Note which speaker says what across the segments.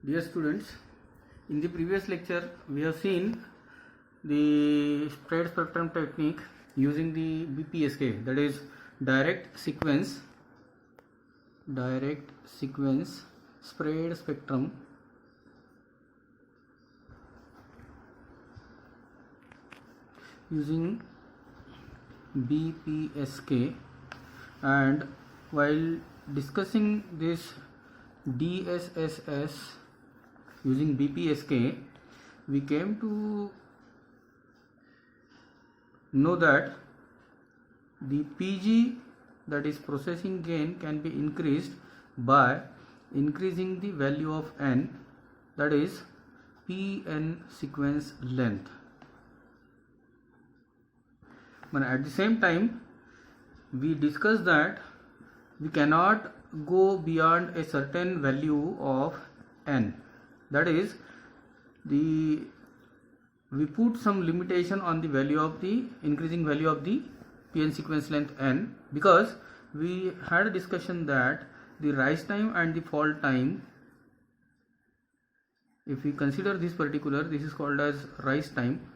Speaker 1: Dear students, in the previous lecture we have seen the spread spectrum technique using the BPSK, that is direct sequence spread spectrum using BPSK. And while discussing this DSSS using BPSK, we came to know that the PG, that is processing gain, can be increased by increasing the value of n, that is PN sequence length. But at the same time, we discussed that we cannot go beyond a certain value of n, that is we put some limitation on the value of the increasing value of the PN sequence length n, because we had a discussion that the rise time and the fall time, if we consider this particular, this is called as rise time,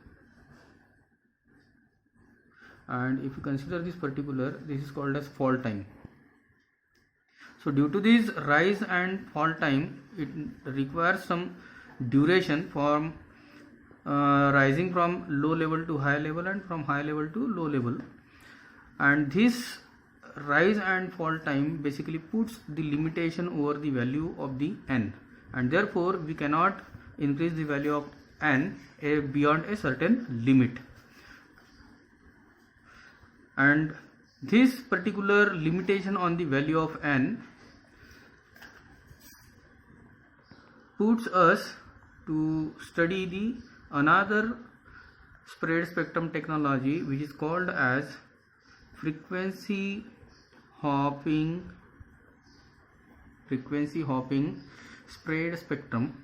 Speaker 1: and if you consider this particular, this is called as fall time. So due to this rise and fall time, it requires some duration from rising from low level to high level and from high level to low level, and this rise and fall time basically puts the limitation over the value of the n, and therefore we cannot increase the value of n beyond a certain limit. And this particular limitation on the value of n puts us to study the another spread spectrum technology, which is called as frequency hopping spread spectrum.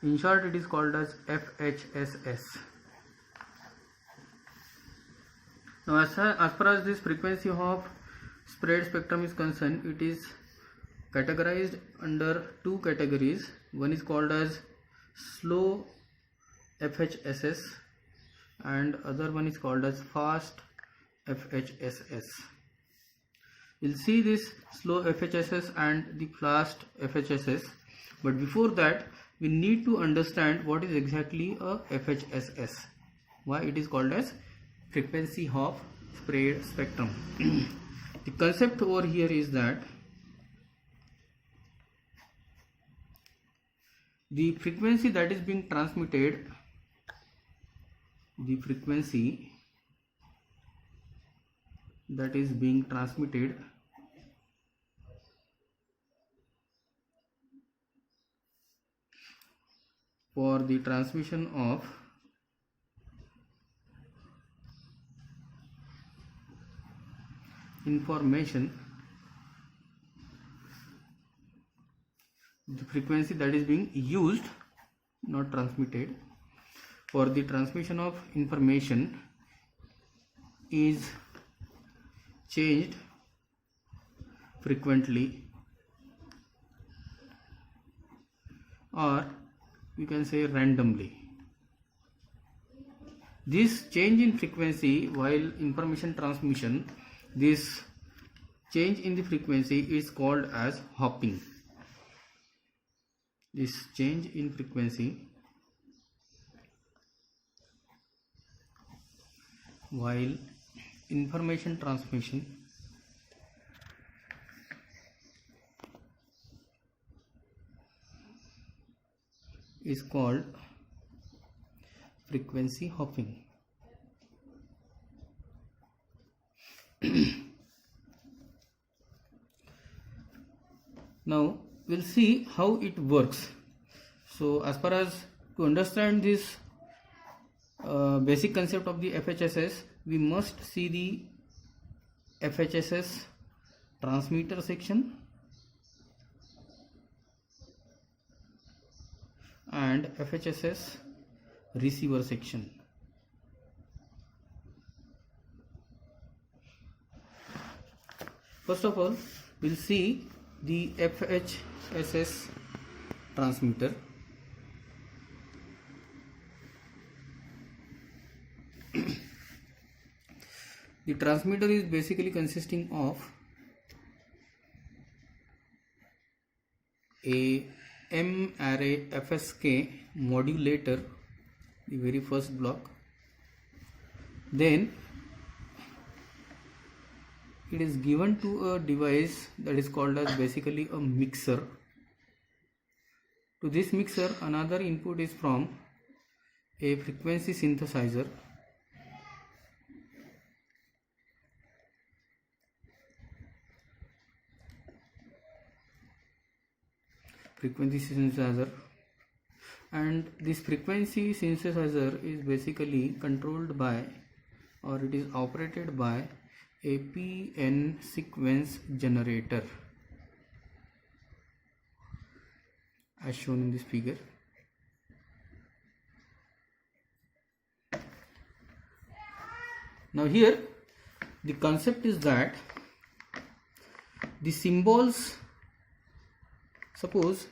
Speaker 1: In short, it is called as FHSS. Now, as far as this frequency hop spread spectrum is concerned, it is categorized under two categories. One is called as slow FHSS and other one is called as fast FHSS. We'll see this slow FHSS and the fast FHSS, but before that we need to understand what is exactly a FHSS, why it is called as frequency hop spread spectrum. The concept over here is that the frequency that is being transmitted, for the transmission of information, the frequency that is being used, not transmitted, for the transmission of information is changed frequently, or we can say randomly. This change in frequency while information transmission, this change in the frequency is called as hopping. This change in frequency while information transmission is called frequency hopping. Now we'll see how it works. So as far as to understand this basic concept of the FHSS, we must see the FHSS transmitter section and FHSS receiver section. First of all, we'll see the FHSS transmitter. The transmitter is basically consisting of a M-array FSK modulator, the very first block. Then it is given to a device that is called as basically a mixer. To this mixer, another input is from a frequency synthesizer. And this frequency synthesizer is basically controlled by, or it is operated by, a PN sequence generator as shown in this figure. Now here the concept is that the symbols, suppose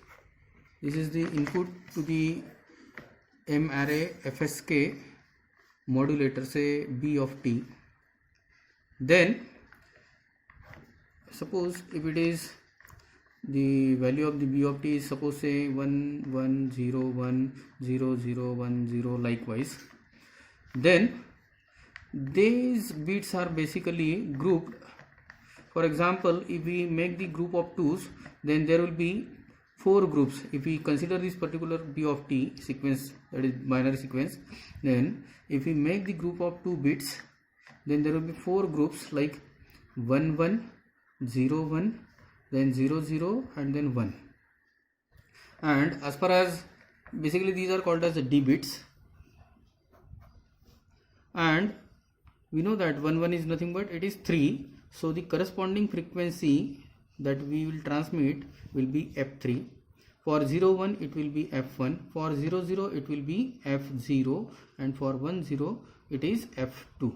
Speaker 1: this is the input to the M-array FSK modulator, say B of t. Then suppose if it is the value of the B of t is, suppose say 1 1 0 1 0 0 1 0, likewise, then these bits are basically grouped. For example, if we make the group of 2s, then there will be 4 groups. If we consider this particular B of t sequence, that is binary sequence, then if we make the group of 2 bits, then there will be 4 groups like 1 1 0 1, then 0 0, and then 1. And as far as basically these are called as the D bits, and we know that 1 1 is nothing but it is 3. So the corresponding frequency that we will transmit will be F3. For 0 1 it will be F1, for 0 0 it will be F0, and for 1 0 it is F2.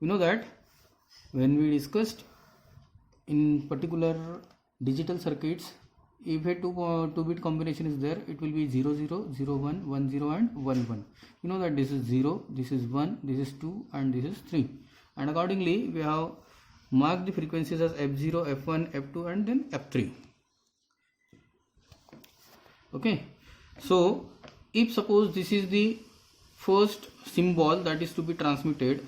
Speaker 1: We know that when we discussed in particular digital circuits, if a 2-bit combination is there, it will be 0 0 0 1 1 0 and 1 1. You know that this is 0, this is 1, this is 2, and this is 3, and accordingly we have marked the frequencies as F0, F1, F2, and then F3. Okay, so if suppose this is the first symbol that is to be transmitted,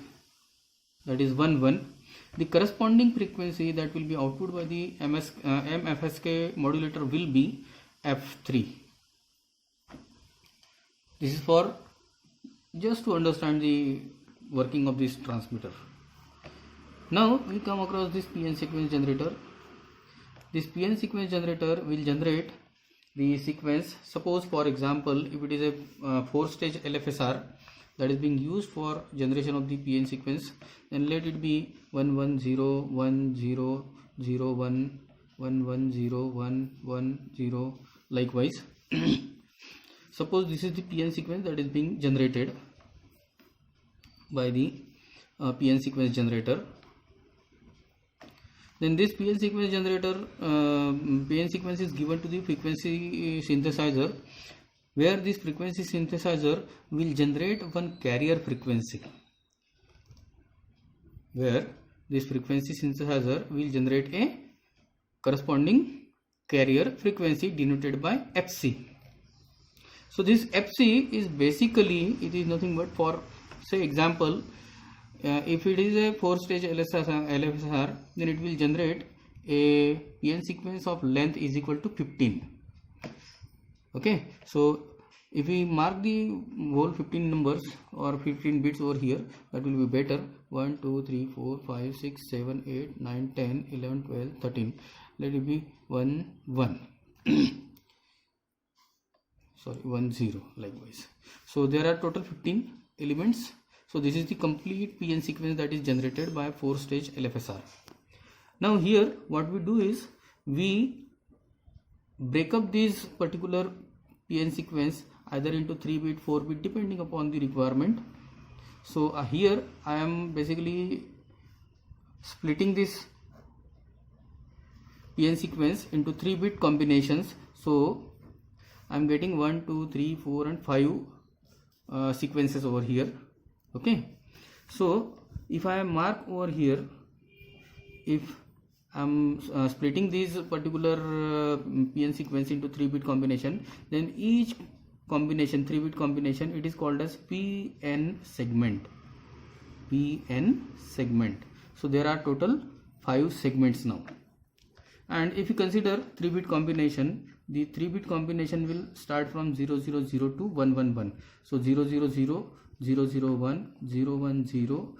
Speaker 1: that is 1 1, the corresponding frequency that will be output by the MFSK modulator will be F3. This is for just to understand the working of this transmitter. Now we come across this PN sequence generator. This PN sequence generator will generate the sequence. Suppose for example, if it is a 4-stage LFSR that is being used for generation of the PN sequence, then let it be 1 1 0 1 0 0 1 1 1 0 1 1 0, likewise. Suppose this is the PN sequence that is being generated by the PN sequence generator. Then this PN sequence generator, PN sequence is given to the frequency synthesizer, where this frequency synthesizer will generate one carrier frequency, where this frequency synthesizer will generate a corresponding carrier frequency denoted by FC. So this FC is basically, it is nothing but, for say example, if it is a 4-stage LFSR, then it will generate a PN sequence of length is equal to 15. Okay, so if we mark the whole 15 numbers or 15 bits over here, that will be better. 1 2 3 4 5 6 7 8 9 10 11 12 13. Let it be 1 1 sorry 1 0, likewise. So there are total 15 elements. So this is the complete PN sequence that is generated by 4-stage LFSR. Now here what we do is we break up this particular PN sequence either into 3-bit, 4-bit, depending upon the requirement. So here I am basically splitting this PN sequence into 3-bit combinations. So I'm getting 1, 2, 3, 4 and 5 sequences over here. Okay, so if I mark over here, if I'm splitting these particular PN sequence into 3-bit combination, then each combination, 3-bit combination, it is called as PN segment. PN segment. So there are total 5 segments now. And if you consider 3-bit combination, the 3-bit combination will start from 000 to 111. So 000, 001, 010,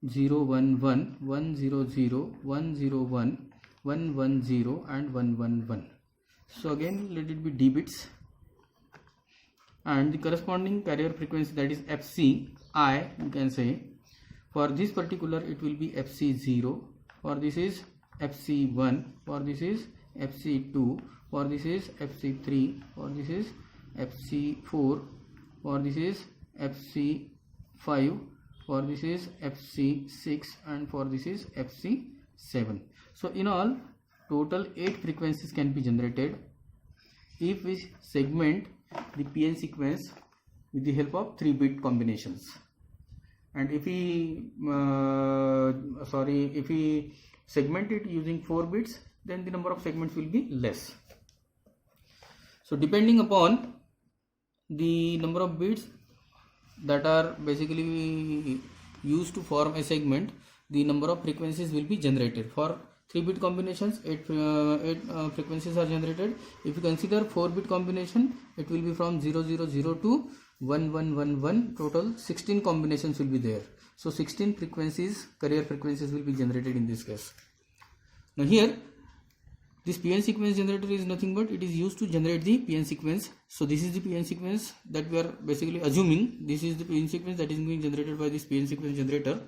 Speaker 1: 011, 100, 101, 110 and 111. So again let it be D bits, and the corresponding carrier frequency, that is FCI, you can say. For this particular it will be FC0, for this is FC1, for this is FC2, for this is FC3, for this is FC4, for this is FC5, for this is FC6 and for this is FC7. So in all, total 8 frequencies can be generated if we segment the PN sequence with the help of 3-bit combinations. And if we segment it using 4 bits, then the number of segments will be less. So depending upon the number of bits that are basically used to form a segment, the number of frequencies will be generated. For 3-bit combinations, 8 frequencies are generated. If you consider 4-bit combination, it will be from 000 to 1111. Total 16 combinations will be there. So 16 frequencies, carrier frequencies, will be generated in this case. Now here, this PN sequence generator is nothing but it is used to generate the PN sequence. So this is the PN sequence that we are basically assuming. This is the PN sequence that is being generated by this PN sequence generator,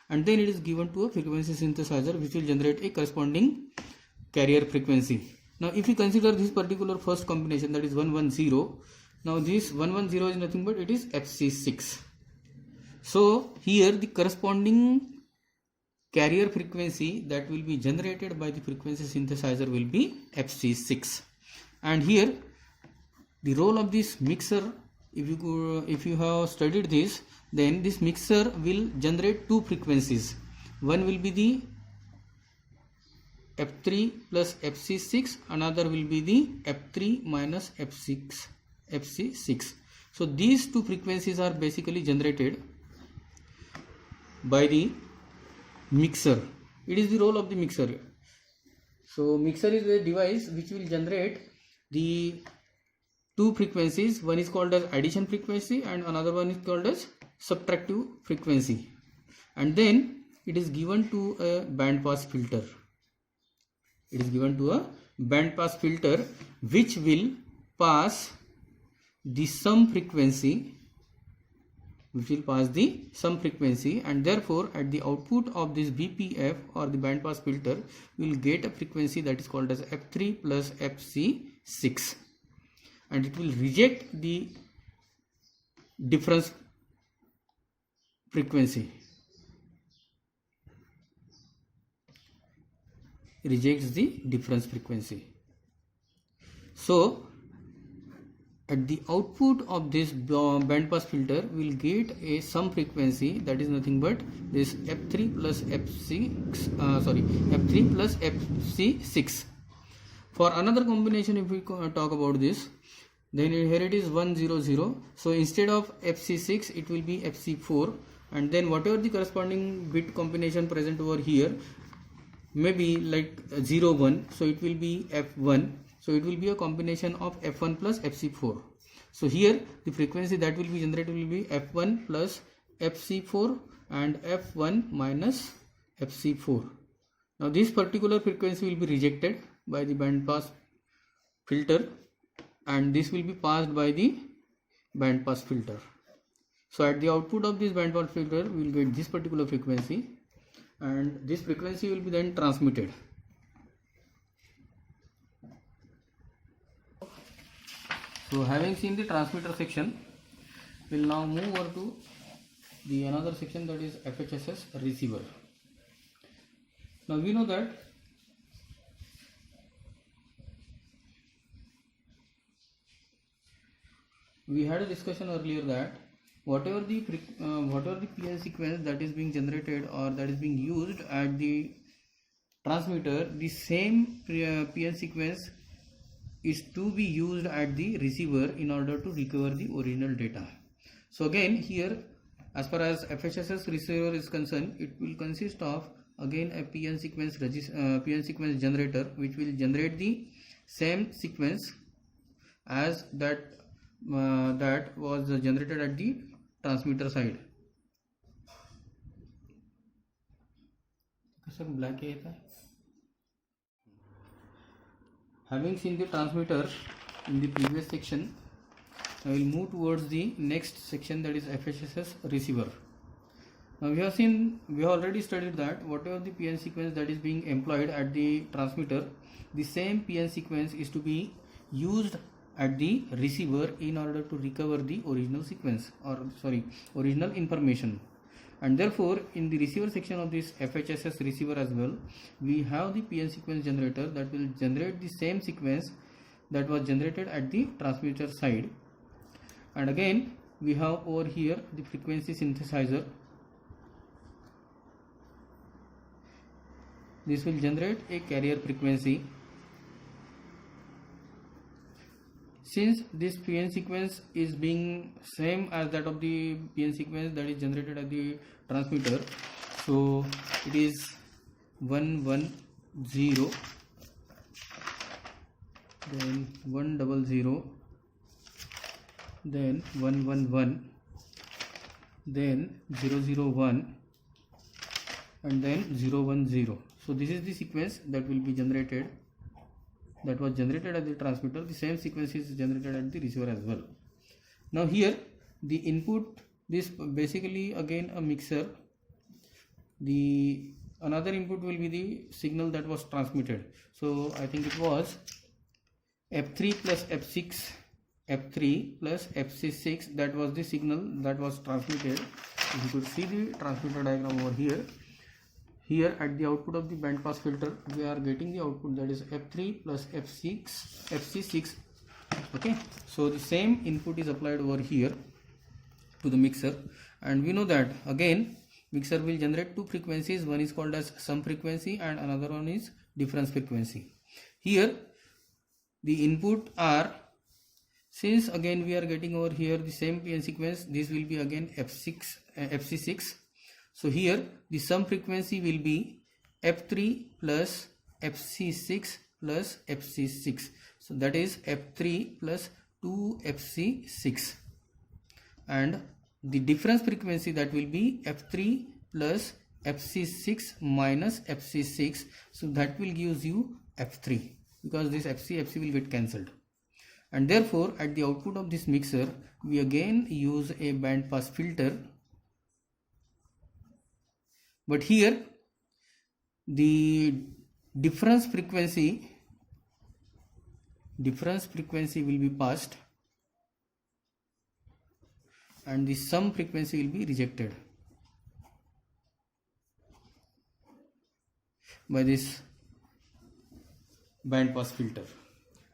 Speaker 1: and then it is given to a frequency synthesizer which will generate a corresponding carrier frequency. Now if you consider this particular first combination, that is 110, now this 110 is nothing but it is FC6. So here the corresponding carrier frequency that will be generated by the frequency synthesizer will be FC6. And here the role of this mixer, if you have studied this, then this mixer will generate 2 frequencies. One will be the F3 plus FC6, another will be the F3 minus FC6. So these 2 frequencies are basically generated by the mixer. It is the role of the mixer. So mixer is a device which will generate the 2 frequencies. One is called as addition frequency and another one is called as subtractive frequency, and then it is given to a band pass filter. It is given to a band pass filter which will pass the sum frequency, and therefore at the output of this BPF or the band pass filter we will get a frequency that is called as F3 plus FC6, and it will reject the difference frequency, So at the output of this band pass filter we will get a sum frequency that is nothing but this F3 plus FC6. For another combination, if we talk about this, then here it is 100. So instead of FC6 it will be FC4, and then whatever the corresponding bit combination present over here, maybe like 01, so it will be F1. So it will be a combination of F1 plus FC4. So here the frequency that will be generated will be F1 plus FC4 and F1 minus FC4. Now this particular frequency will be rejected by the band pass filter, and this will be passed by the band pass filter. So at the output of this band pass filter we will get this particular frequency, and this frequency will be then transmitted. So having seen the transmitter section, we will now move over to the another section, that is FHSS receiver. Now we know that we had a discussion earlier that whatever the PN sequence that is being generated or that is being used at the transmitter, the same PN sequence is to be used at the receiver in order to recover the original data. So again here, as far as FHSS receiver is concerned, it will consist of again a PN sequence generator, which will generate the same sequence as that was generated at the transmitter side. Black having seen the transmitter in the previous section, I will move towards the next section, that is FHSS receiver. Now we have already studied that whatever the PN sequence that is being employed at the transmitter, the same PN sequence is to be used at the receiver in order to recover the original sequence, or original information. And therefore in the receiver section of this FHSS receiver as well, we have the PN sequence generator that will generate the same sequence that was generated at the transmitter side. And again we have over here the frequency synthesizer. This will generate a carrier frequency. Since this PN sequence is being same as that of the PN sequence that is generated at the transmitter, so it is 110, then 100, then 111, then 001, and then 010. So this is the sequence that will be generated, that was generated at the transmitter. The same sequence is generated at the receiver as well. Now here the input, this basically again a mixer. The another input will be the signal that was transmitted. So I think it was F3 plus F6, F3 plus FC6, that was the signal that was transmitted. If you could see the transmitter diagram over here. Here at the output of the band pass filter, we are getting the output that is F3 plus FC6. Okay, so the same input is applied over here to the mixer, and we know that again mixer will generate two frequencies. One is called as sum frequency and another one is difference frequency. Here the input are, since again we are getting over here the same PN sequence, this will be again FC6. So here the sum frequency will be F3 plus FC6 plus FC6. So that is F3 plus 2FC6. And the difference frequency, that will be F3 plus FC6 minus FC6. So that will gives you F3, because this FC will get cancelled. And therefore at the output of this mixer, we again use a band pass filter. But here the difference frequency will be passed and the sum frequency will be rejected by this band pass filter.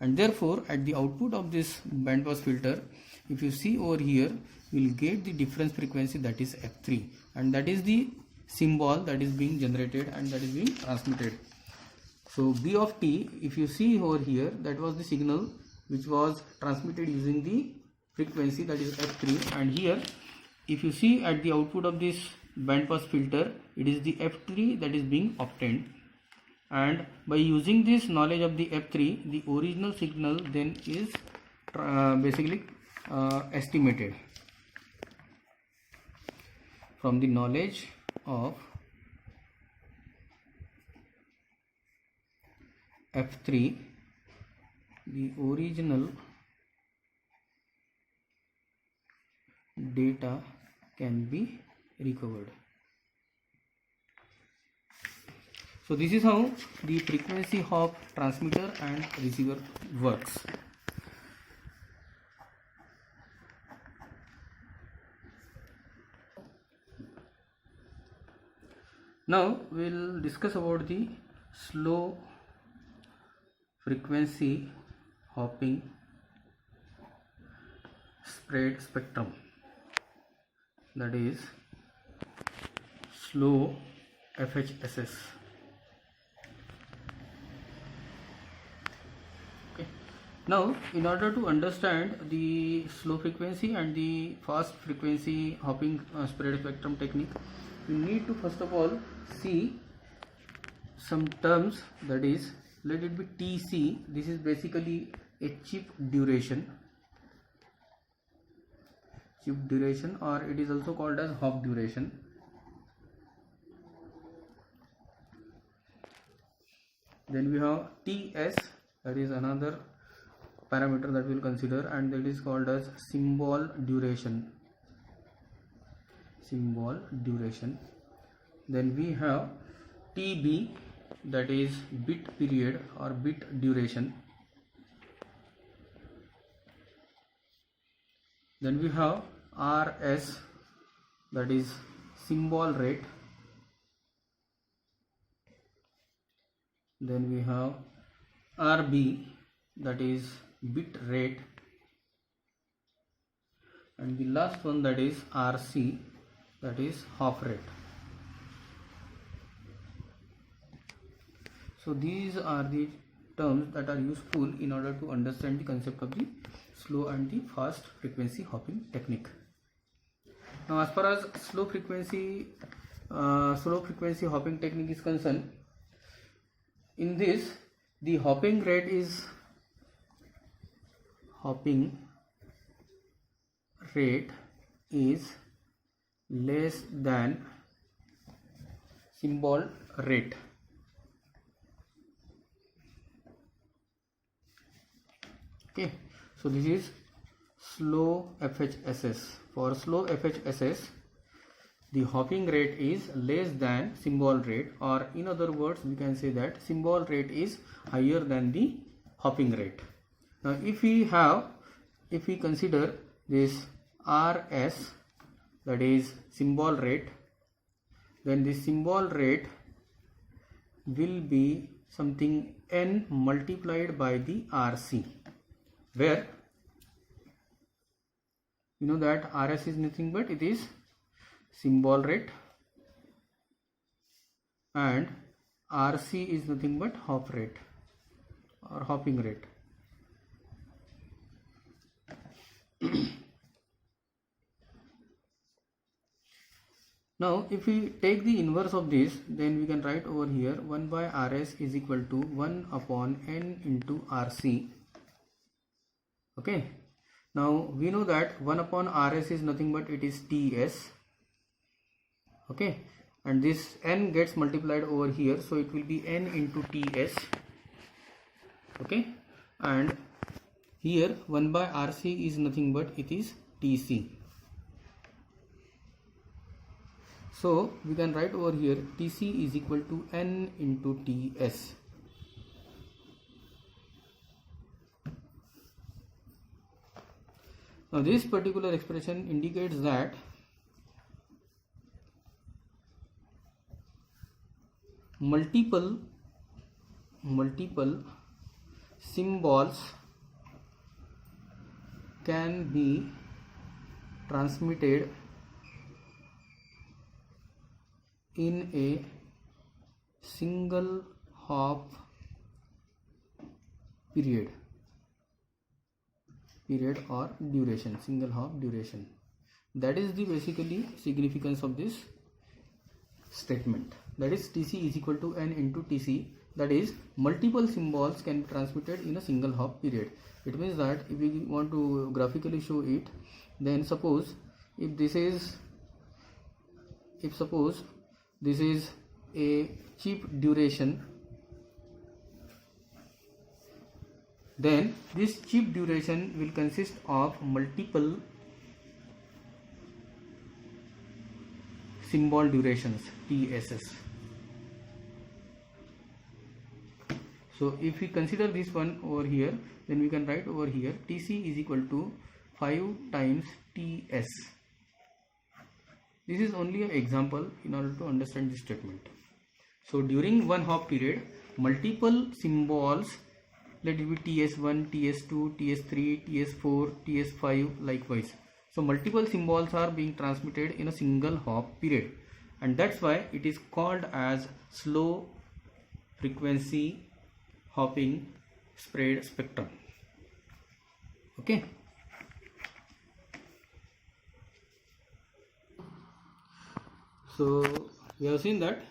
Speaker 1: And therefore at the output of this band pass filter, if you see over here, we will get the difference frequency, that is F3, and that is the symbol that is being generated and that is being transmitted. So B of t, if you see over here, that was the signal which was transmitted using the frequency, that is F3. And here if you see at the output of this band pass filter, it is the F3 that is being obtained, and by using this knowledge of the F3, the original signal then is basically estimated from the knowledge of F3. The original data can be recovered. So this is how the frequency hop transmitter and receiver works. Now we will discuss about the slow frequency hopping spread spectrum, that is slow FHSS. Okay. Now, in order to understand the slow frequency and the fast frequency hopping spread spectrum technique, we need to first of all see some terms, that is, let it be TC. This is basically a chip duration, or it is also called as hop duration. Then we have TS, that is another parameter that we will consider, and that is called as symbol duration. Then we have TB, that is bit period or bit duration. Then we have RS, that is symbol rate. Then we have RB, that is bit rate, and the last one, that is RC, that is hop rate. So these are the terms that are useful in order to understand the concept of the slow and the fast frequency hopping technique. Now, as far as slow frequency hopping technique is concerned, in this the hopping rate is less than symbol rate. Okay, so this is slow FHSS. For slow FHSS, the hopping rate is less than symbol rate, or in other words, we can say that symbol rate is higher than the hopping rate. Now, if we consider this RS, that is symbol rate, then the symbol rate will be something N multiplied by the RC, where you know that RS is nothing but it is symbol rate and RC is nothing but hop rate or hopping rate. Now, if we take the inverse of this, then we can write over here 1 by RS is equal to 1 upon N into RC. Okay. Now, we know that 1 upon RS is nothing but it is TS. Okay. And this N gets multiplied over here, so it will be N into TS. Okay. And here 1 by RC is nothing but it is TC. So we can write over here TC is equal to N into TS. Now this particular expression indicates that multiple symbols can be transmitted in a single hop period or duration, single hop duration. That is the basically significance of this statement. That is TC is equal to N into TC. That is multiple symbols can be transmitted in a single hop period. It means that if we want to graphically show it, then suppose if this is a chip duration, then this chip duration will consist of multiple symbol durations, TSS. So if we consider this one over here, then we can write over here TC is equal to 5 times TS. This is only an example in order to understand this statement. So during one hop period, multiple symbols, let it be TS1, TS2, TS3, TS4, TS5, likewise, So multiple symbols are being transmitted in a single hop period, and that's why it is called as slow frequency hopping spread spectrum. Okay. So we have seen that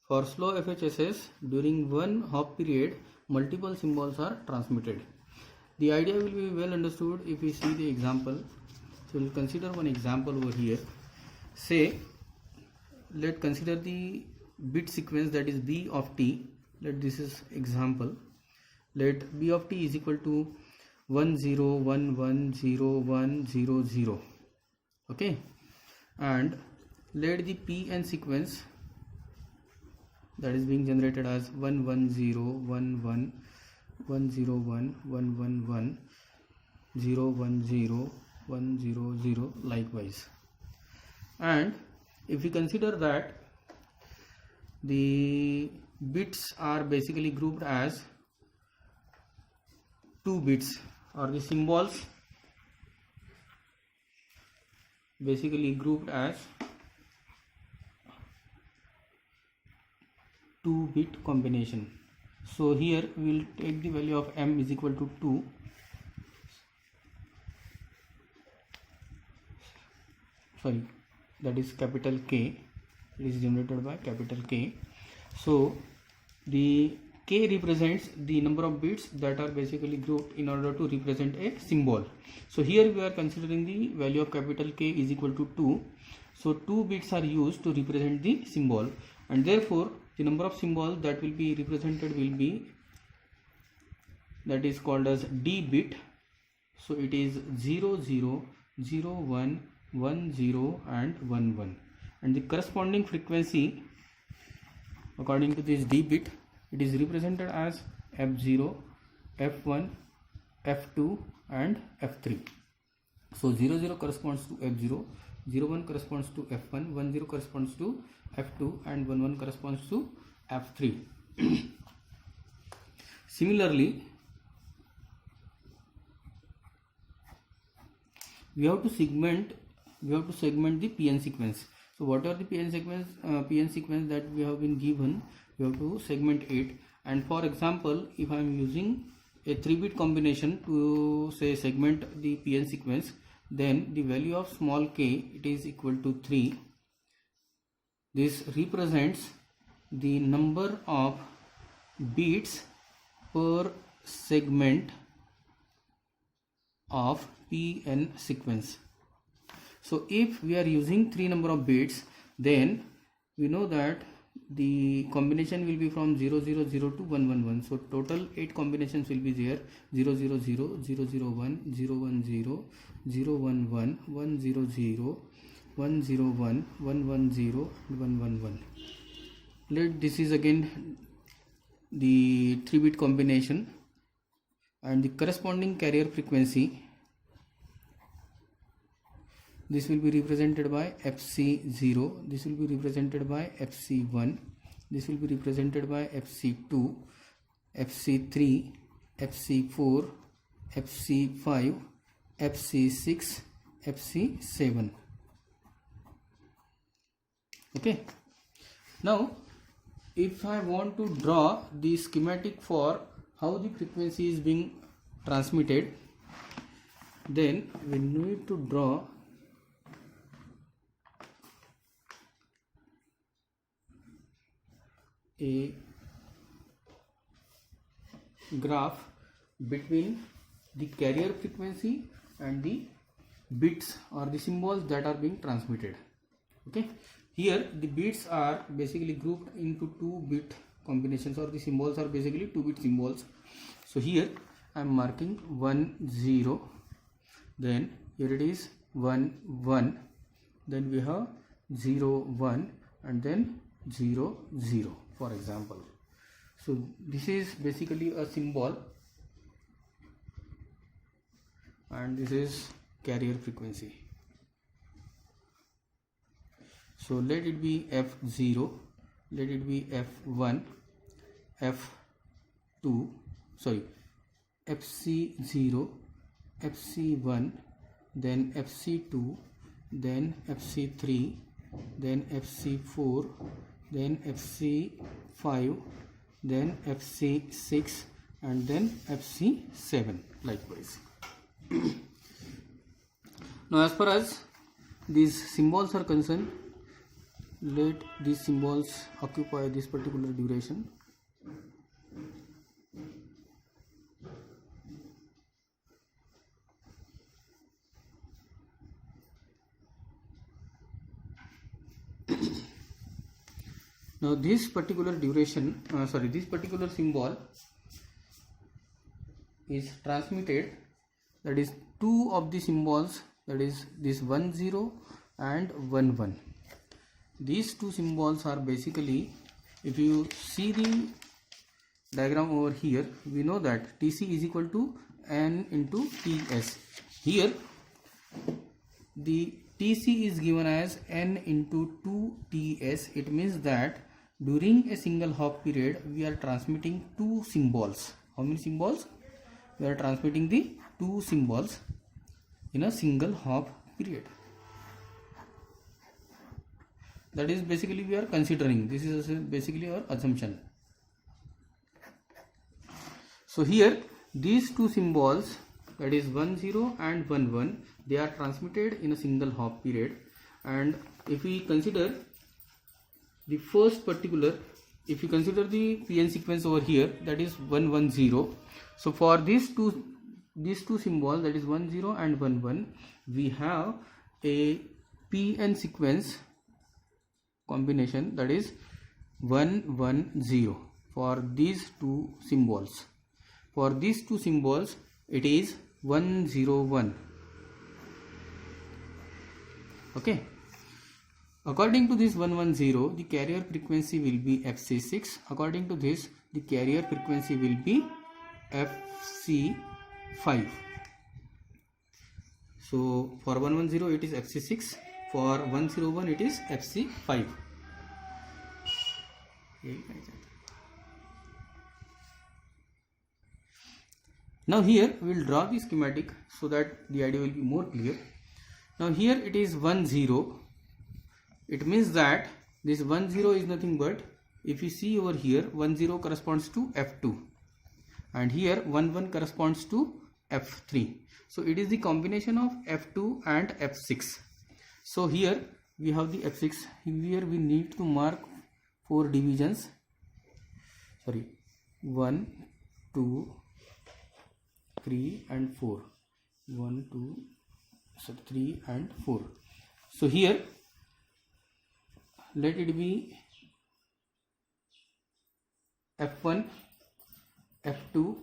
Speaker 1: for slow FHSS, during one hop period, multiple symbols are transmitted. The idea will be well understood if we see the example. So we'll consider one example over here. Say, let's consider the bit sequence, that is B of t. Let this is example. Let B of t is equal to 10110100. Okay, and let the Pn sequence, that is being generated as 11011 101 111 010 100 likewise. And if we consider that the bits are basically grouped as 2 bits, or the symbols basically grouped as 2-bit combination. So here we will take the value of m is equal to 2. Sorry, that is capital K. It is generated by capital K. So the K represents the number of bits that are basically grouped in order to represent a symbol. So here we are considering the value of capital K is equal to 2. So 2 bits are used to represent the symbol, and therefore the number of symbols that will be represented will be, that is called as D bit. So it is 00, 01, 10 and 11, and the corresponding frequency according to this D bit, it is represented as F0, F1, F2 and F3. So 00 corresponds to F0, 01 corresponds to F1, 10 corresponds to F2 and 11 corresponds to F3. Similarly, we have to segment the PN sequence. So what are the PN sequence that we have been given? We have to segment it. And for example, if I am using a 3-bit combination to say segment the PN sequence, then the value of small k, it is equal to 3. This represents the number of bits per segment of PN sequence. So if we are using 3 number of bits, then we know that the combination will be from 000 to 111. So total 8 combinations will be there: 000, 001, 010, 011, 100, 101, 110 and 111. This is again the 3-bit combination, and the corresponding carrier frequency, this will be represented by FC0, this will be represented by FC1, this will be represented by FC2, FC3, FC4, FC5, FC6, FC7. Okay. Now if I want to draw the schematic for how the frequency is being transmitted, then we need to draw a graph between the carrier frequency and the bits or the symbols that are being transmitted. Okay, here the bits are basically grouped into 2-bit combinations, or the symbols are basically 2-bit symbols. So here I am marking 10, then here it is 11, then we have 01 and then 00, for example. So this is basically a symbol, and this is carrier frequency. So let it be F0, let it be F1, F2, sorry, FC0, FC1, then FC2, then FC3, then FC4, then FC5, then FC6, and then FC7 likewise. Now as far as these symbols are concerned, let these symbols occupy this particular duration. Now this particular duration, this particular symbol is transmitted, that is two of the symbols, that is this 10 and 11. These two symbols are basically, if you see the diagram over here, we know that TC is equal to N into TS. Here the TC is given as N into 2TS. It means that during a single hop period we are transmitting two symbols. How many symbols? We are transmitting the two symbols in a single hop period. That is basically we are considering. This is basically our assumption. So here these two symbols, that is 10 and 11, they are transmitted in a single hop period. And if we consider the first particular, if you consider the PN sequence over here, that is 110. So for these two symbols, that is 10 and 11, we have a PN sequence combination, that is 110 for these two symbols. For these two symbols it is 101. Okay. According to this 110, the carrier frequency will be FC6. According to this, the carrier frequency will be FC5. So for 110 it is FC6, for 101 it is FC5. Now here we will draw the schematic so that the idea will be more clear. Now here it is 10. It means that this 10 is nothing but, if you see over here, 10 corresponds to F2 and here 11 corresponds to F3. So it is the combination of F2 and F6. So here we have the F6. Here we need to mark 4 divisions. 1, 2, 3 and 4. 1, 2, 3 and 4. So here let it be F1, F2,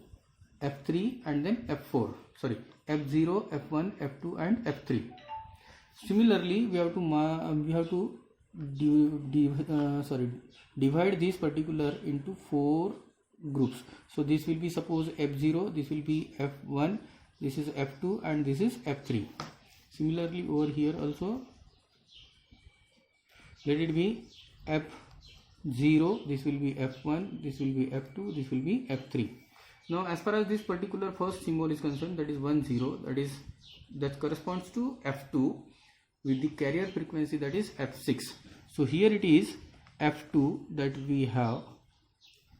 Speaker 1: F3 and then F4. F0, F1, F2 and F3. Similarly, we have to divide this particular into 4 groups. So this will be, suppose F0, this will be F1, this is F2 and this is F3. Similarly over here also, let it be F0, this will be F1, this will be F2, this will be F3. Now as far as this particular first symbol is concerned, that is 10, that corresponds to F2 with the carrier frequency, that is F6. So here it is F2, that we have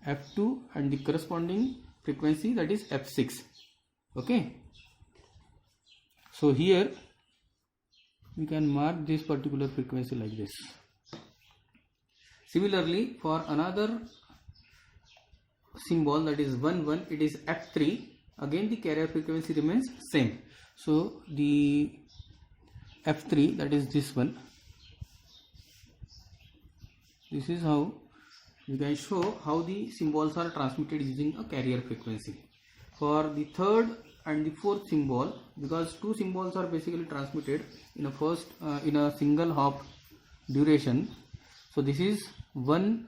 Speaker 1: F2 and the corresponding frequency, that is F6. Okay. So here we can mark this particular frequency like this. Similarly, for another symbol, that is 11, it is F3. Again the carrier frequency remains same. So the F3, that is this one. This is how we can show how the symbols are transmitted using a carrier frequency. For the third and the fourth symbol, because two symbols are basically transmitted in a single hop duration. So this is one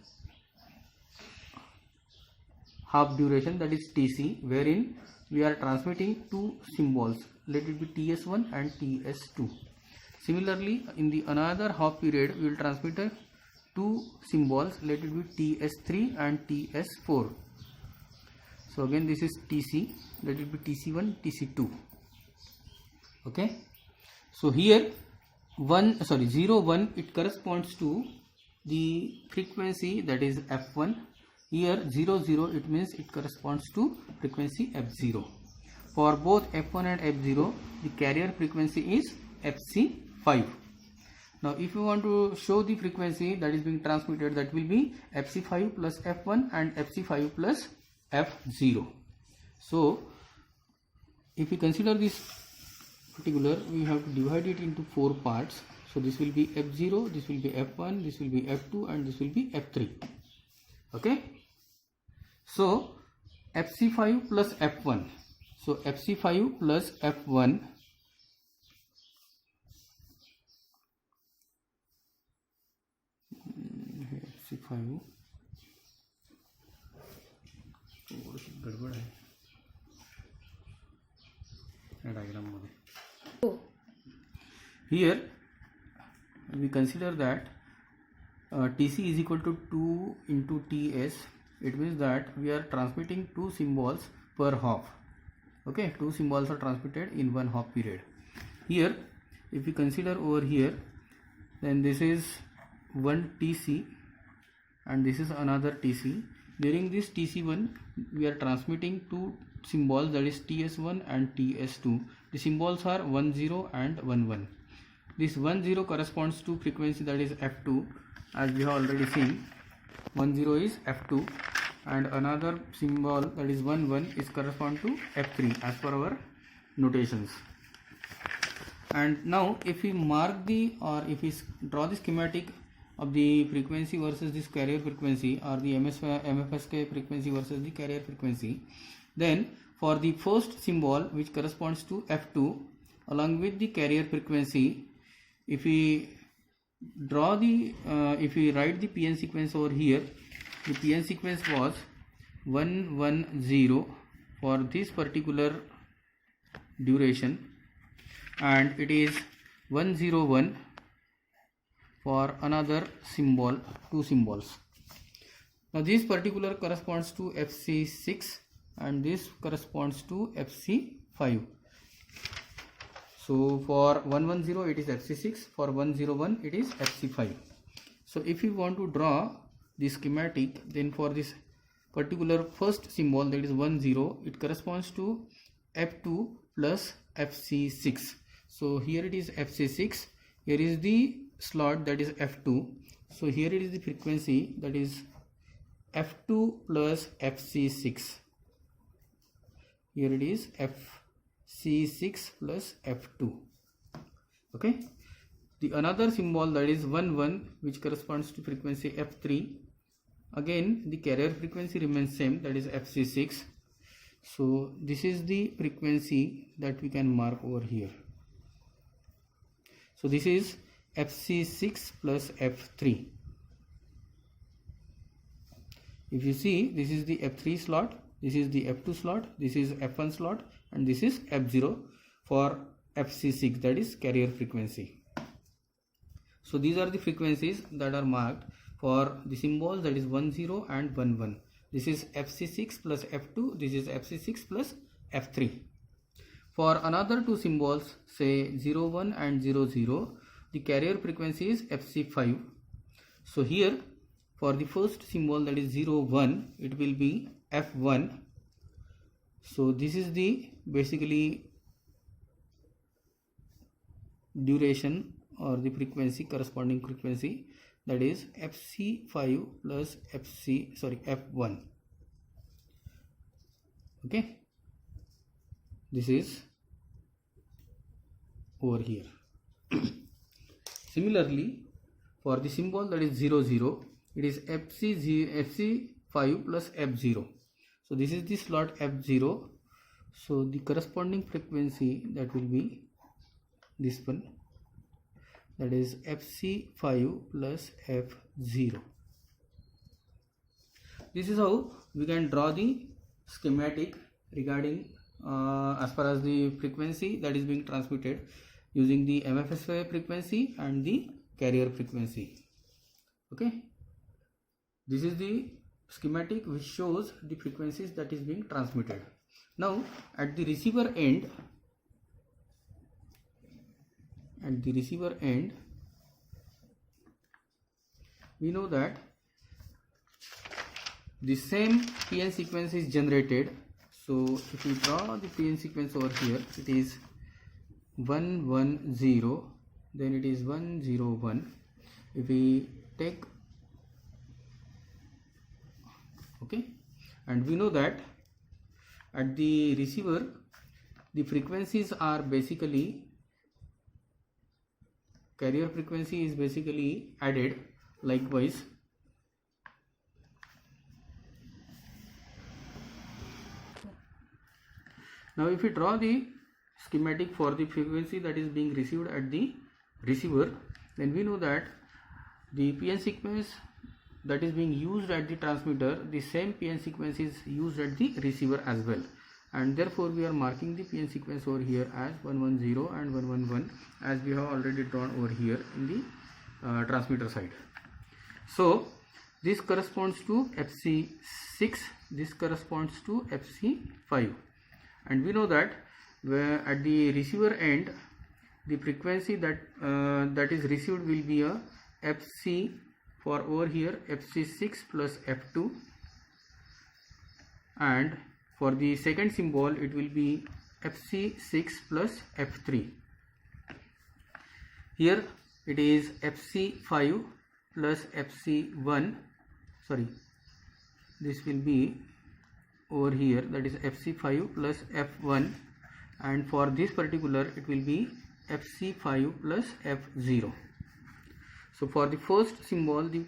Speaker 1: half duration, that is TC, wherein we are transmitting two symbols, let it be TS1 and TS2. Similarly, in the another half period we will transmit two symbols, let it be TS3 and TS4. So again this is TC, let it be TC1, TC2. Okay. So here 0 1 it corresponds to the frequency that is f1. Here 0 0 it means it corresponds to frequency f0. For both f1 and f0 the carrier frequency is fc5. Now if you want to show the frequency that is being transmitted, that will be fc5 plus f1 and fc5 plus f0. So if we consider this particular, we have to divide it into 4 parts. So this will be f0, this will be f1, this will be f2 and this will be f3. Okay. So fc5 plus f1. So fc5 plus f1 fc5 गडबड आहे या diagram मध्ये. Here we consider that Tc is equal to 2 into Ts. It means that we are transmitting 2 symbols per hop. Okay, 2 symbols are transmitted in one hop period. Here if we consider over here, then this is one Tc and this is another Tc. During this Tc1 we are transmitting 2 symbols, that is Ts1 and Ts2. The symbols are 10 and 11. This 10 corresponds to frequency that is f2, as we have already seen. 10 is f2 and another symbol that is 11 is correspond to f3 as per our notations. And now if we mark the, or if we draw the schematic of the frequency versus this carrier frequency, or the MFSK frequency versus the carrier frequency, then for the first symbol which corresponds to f2 along with the carrier frequency, if we draw the if we write the PN sequence over here, the PN sequence was 110 for this particular duration and it is 101 for another symbol, 2 symbols. Now this particular corresponds to fc6 and this corresponds to fc5. So for 110 it is fc6, for 101 it is fc5. So if you want to draw the schematic, then for this particular first symbol that is 10, it corresponds to f2 plus fc6. So here it is fc6, here is the slot that is f2. So here it is the frequency that is f2 plus fc6. Here it is fc6 plus f2. Okay. The another symbol that is 11 which corresponds to frequency f3. Again the carrier frequency remains same, that is fc6. So this is the frequency that we can mark over here. So this is fc6 plus f3. If you see, this is the f3 slot, this is the f2 slot, this is f1 slot and this is f0 for fc6, that is carrier frequency. So these are the frequencies that are marked for the symbols that is 10 and 11. This is fc6 plus f2, this is fc6 plus f3. For another 2 symbols, say 01 and 00, the carrier frequency is fc5. So here for the first symbol that is 01, it will be f1. So this is the basically duration or the frequency, corresponding frequency, that is fc5 plus f1. Okay, this is over here. Similarly, for the symbol that is 00, it is fc5 plus f0. So this is the slot f0. So the corresponding frequency that will be this one, that is fc5 plus f0. This is how we can draw the schematic regarding as far as the frequency that is being transmitted using the MFSK frequency and the carrier frequency. Okay, this is the schematic which shows the frequencies that is being transmitted. Now at the receiver end, at the receiver end, we know that the same PN sequence is generated. So if we draw the PN sequence over here, it is 1 1 0, then it is 1 0 1. If we take, okay, and we know that at the receiver the frequencies are basically, carrier frequency is basically added. Likewise, now if we draw the schematic for the frequency that is being received at the receiver, then we know that the PN sequence that is being used at the transmitter, the same PN sequence is used at the receiver as well, and therefore we are marking the PN sequence over here as 110 and 111, as we have already drawn over here in the transmitter side. So this corresponds to FC6, this corresponds to FC5, and we know that where at the receiver end the frequency that that is received will be a FC, for over here FC6 plus F2, and for the second symbol it will be FC6 plus F3. Here it is FC5 plus FC1, sorry, this will be over here, that is FC5 plus F1, and for this particular it will be FC5 plus F0. So for the first symbol the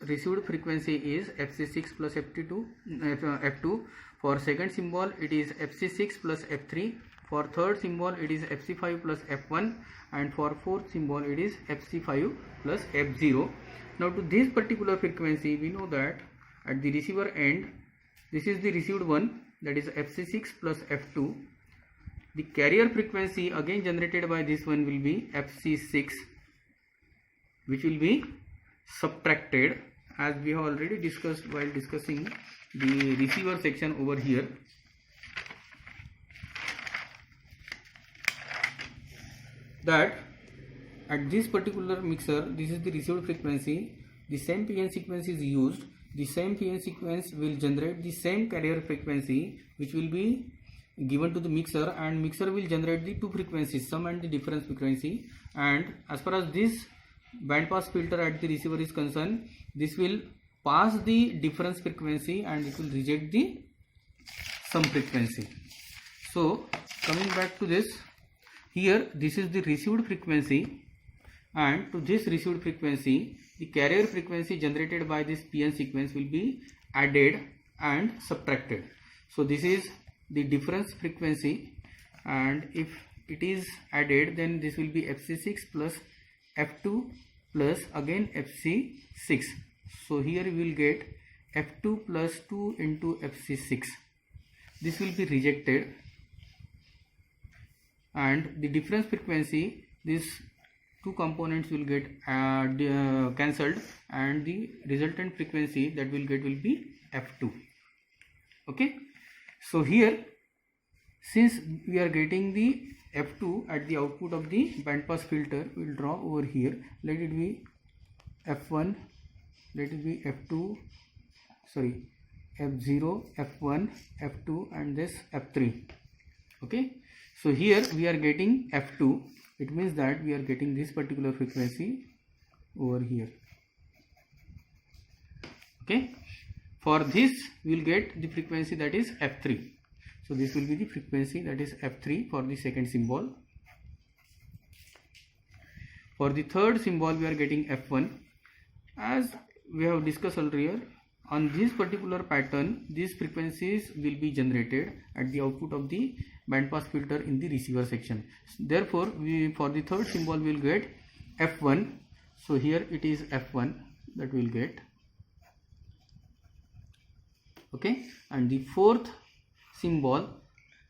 Speaker 1: received frequency is FC6 plus F2. For second symbol it is FC6 plus F3. For third symbol it is FC5 plus F1, and for fourth symbol it is FC5 plus F0. Now to this particular frequency we know that at the receiver end this is the received one, that is FC6 plus F2. The carrier frequency again generated by this one will be FC6, which will be subtracted, as we have already discussed while discussing the receiver section over here. That at this particular mixer, this is the received frequency, the same PN sequence is used, the same PN sequence will generate the same carrier frequency which will be given to the mixer, and mixer will generate the two frequencies, sum and the difference frequency. And as far as this band pass filter at the receiver is concerned, this will pass the difference frequency and it will reject the sum frequency. So coming back to this, here this is the received frequency, and to this received frequency the carrier frequency generated by this PN sequence will be added and subtracted. So this is the difference frequency, and if it is added then this will be FC6 plus F2 plus again FC6. So here we will get F2 plus 2 into FC6. This will be rejected, and the difference frequency, these two components will get cancelled, and the resultant frequency that will get will be F2. Okay, so here since we are getting the F2 at the output of the band pass filter, we will draw over here, let it be F1, let it be F2, sorry, F0, F1, F2 and this F3. Okay, so here we are getting F2, it means that we are getting this particular frequency over here. Okay, for this we will get the frequency that is F3. So this will be the frequency that is F3 for the second symbol. For the third symbol we are getting F1. As we have discussed earlier, on this particular pattern these frequencies will be generated at the output of the band pass filter in the receiver section. Therefore for the third symbol we will get F1. So here it is F1 that we will get. Okay, and the fourth symbol,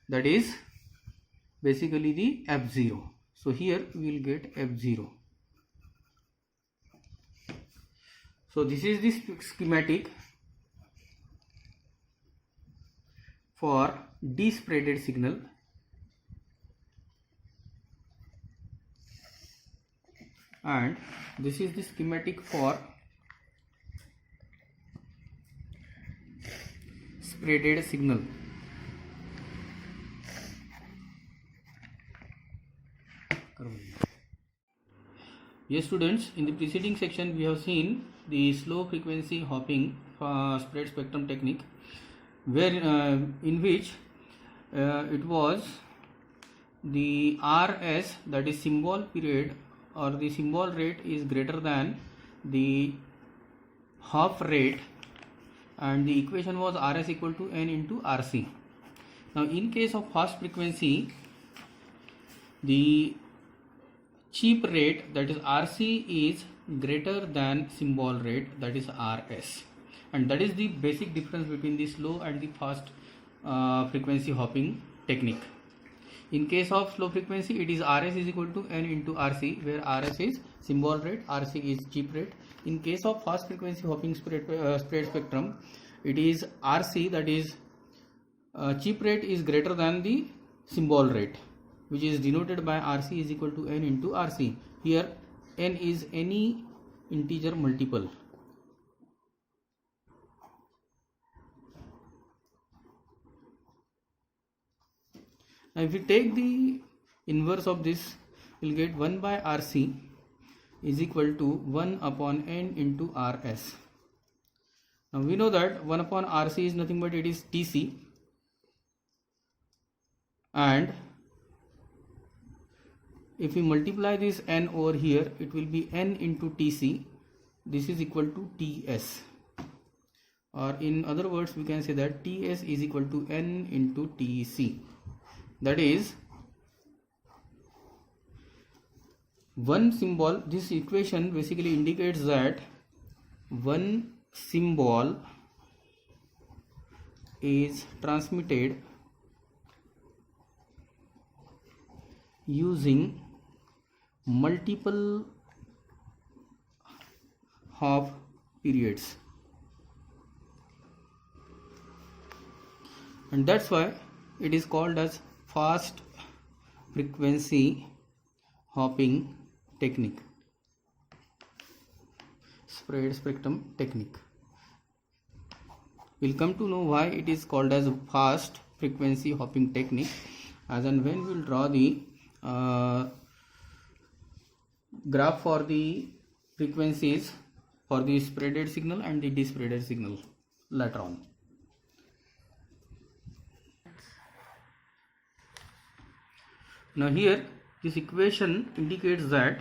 Speaker 1: that is basically the F0. So here we will get F0. So this is the schematic for despreaded signal. and this is the schematic for spreaded signal. Yes students, in the preceding section we have seen the slow frequency hopping spread spectrum technique, where in which it was the RS, that is symbol period or the symbol rate, is greater than the hop rate, and the equation was RS equal to N into RC. Now in case of fast frequency, the chip rate, that is RC, is greater than symbol rate, that is RS, and that is the basic difference between the slow and the fast frequency hopping technique. In case of slow frequency, it is RS is equal to N into RC, where RS is symbol rate, RC is chip rate. In case of fast frequency hopping spread spectrum, it is RC, that is chip rate, is greater than the symbol rate, which is denoted by RC is equal to N into RC. Here N is any integer multiple. Now if we take the inverse of this, we will get 1 by RC is equal to 1 upon N into RS. Now we know that 1 upon RC is nothing but it is TC, and if we multiply this N over here, it will be N into TC. This is equal to TS, or in other words we can say that TS is equal to N into TC. That is, one symbol, this equation basically indicates that one symbol is transmitted using multiple hop periods, and that's why it is called as fast frequency hopping technique, spread spectrum technique. We'll come to know why it is called as fast frequency hopping technique as and when we'll draw the graph for the frequencies for the spreaded signal and the dispreaded signal later on. Now here this equation indicates that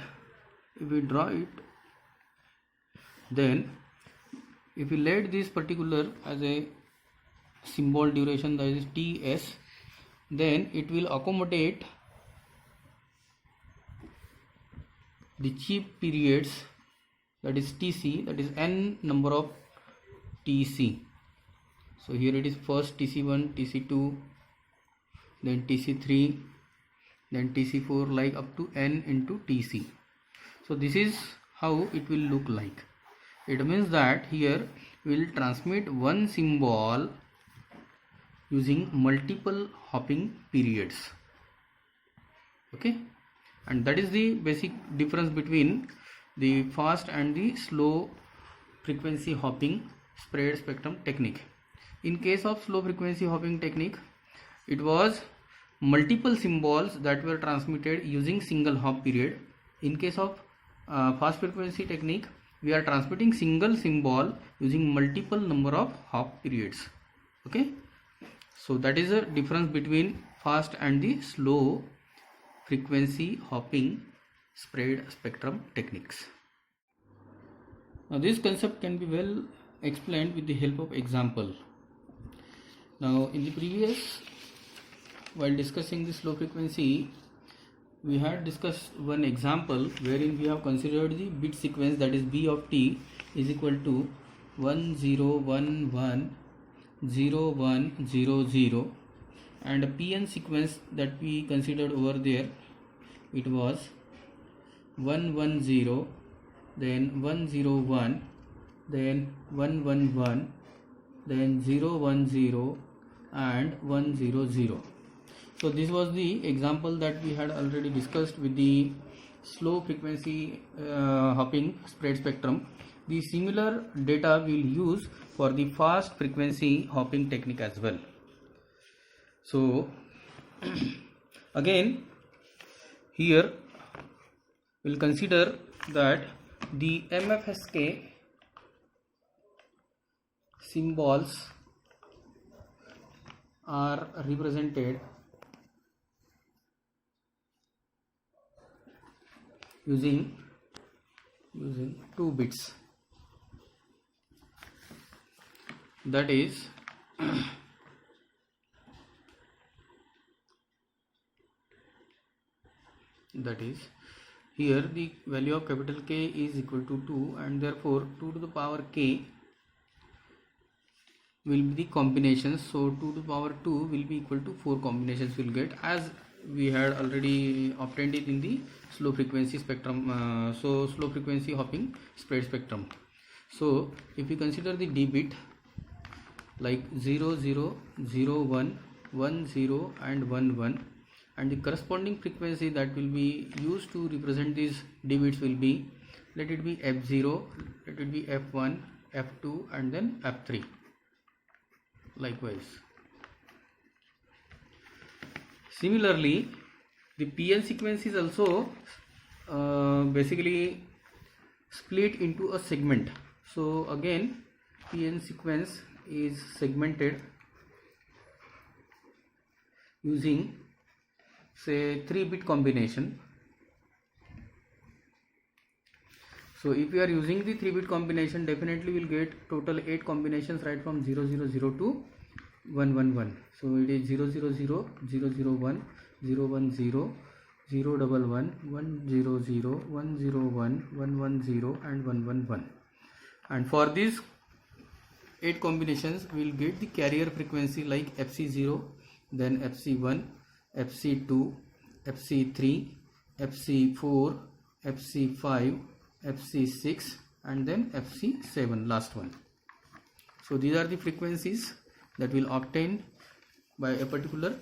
Speaker 1: if we draw it, then if we let this particular as a symbol duration, that is TS, then it will accommodate the chip periods, that is TC, that is n number of TC. So here it is first TC1, TC2, then TC3, then TC4, like up to n into TC. So this is how it will look like. It means that here we will transmit one symbol using multiple hopping periods. Okay, and that is the basic difference between the fast and the slow frequency hopping spread spectrum technique. In case of slow frequency hopping technique, it was multiple symbols that were transmitted using single hop period. In case of fast frequency technique, we are transmitting single symbol using multiple number of hop periods. Okay, so that is a difference between fast and the slow frequency hopping spread spectrum techniques. Now this concept can be well explained with the help of example. Now in the previous, while discussing the slow frequency, we had discussed one example wherein we have considered the bit sequence, that is B of t is equal to 1 0 1 1 0 1 0 0, and a PN sequence that we considered over there, it was 1 1 0, then 1 0 1, then 1 1 1, then 0 1 0 and 1 0 0. So this was the example that we had already discussed with the slow frequency hopping spread spectrum, the similar data will use for the fast frequency hopping technique as well. So again here we'll consider that the MFSK symbols are represented using 2 bits, that is here the value of capital K is equal to 2, and therefore 2 to the power K will be the combinations. So 2 to the power 2 will be equal to 4 combinations we'll get, as we had already obtained it in the slow frequency spectrum, so slow frequency hopping spread spectrum. So if we consider the D bit like 0 0 0 1 1 0 and 1 1, and the corresponding frequency that will be used to represent these D bits will be, let it be F0, let it be F1, F2 and then F3. Likewise, similarly the PN sequence is also basically split into a segment. So again PN sequence is segmented using say 3-bit combination. So if we are using the 3-bit combination, definitely we'll get total 8 combinations right from 0 0 0 to 1 1 1. So it is 0 0 0 0 0 1 0 1 0 0 1 1 1 0 0 1 0 1 1 1 0 and 1 1 1. And for these 8 combinations we will get the carrier frequency like FC0, then FC1, FC2, FC3, FC4, FC5, FC6 and then FC7, last one. So these are the frequencies that will obtain by a particular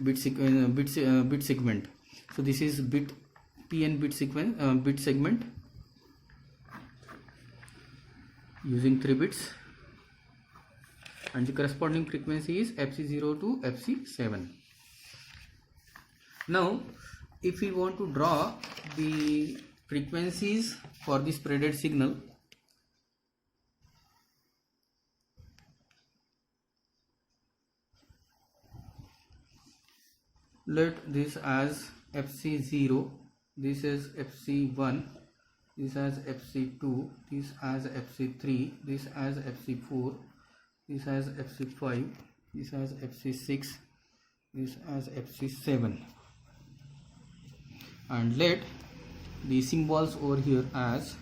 Speaker 1: bit segment. So this is PN bit sequence, bit segment using 3 bits, and the corresponding frequency is FC0 to FC7. Now if we want to draw the frequencies for the spreaded signal, let this as FC0, this is FC1, this as FC2, this as FC3, this as FC4, this as FC5, this as FC6, this as FC7, and let the symbols over here as,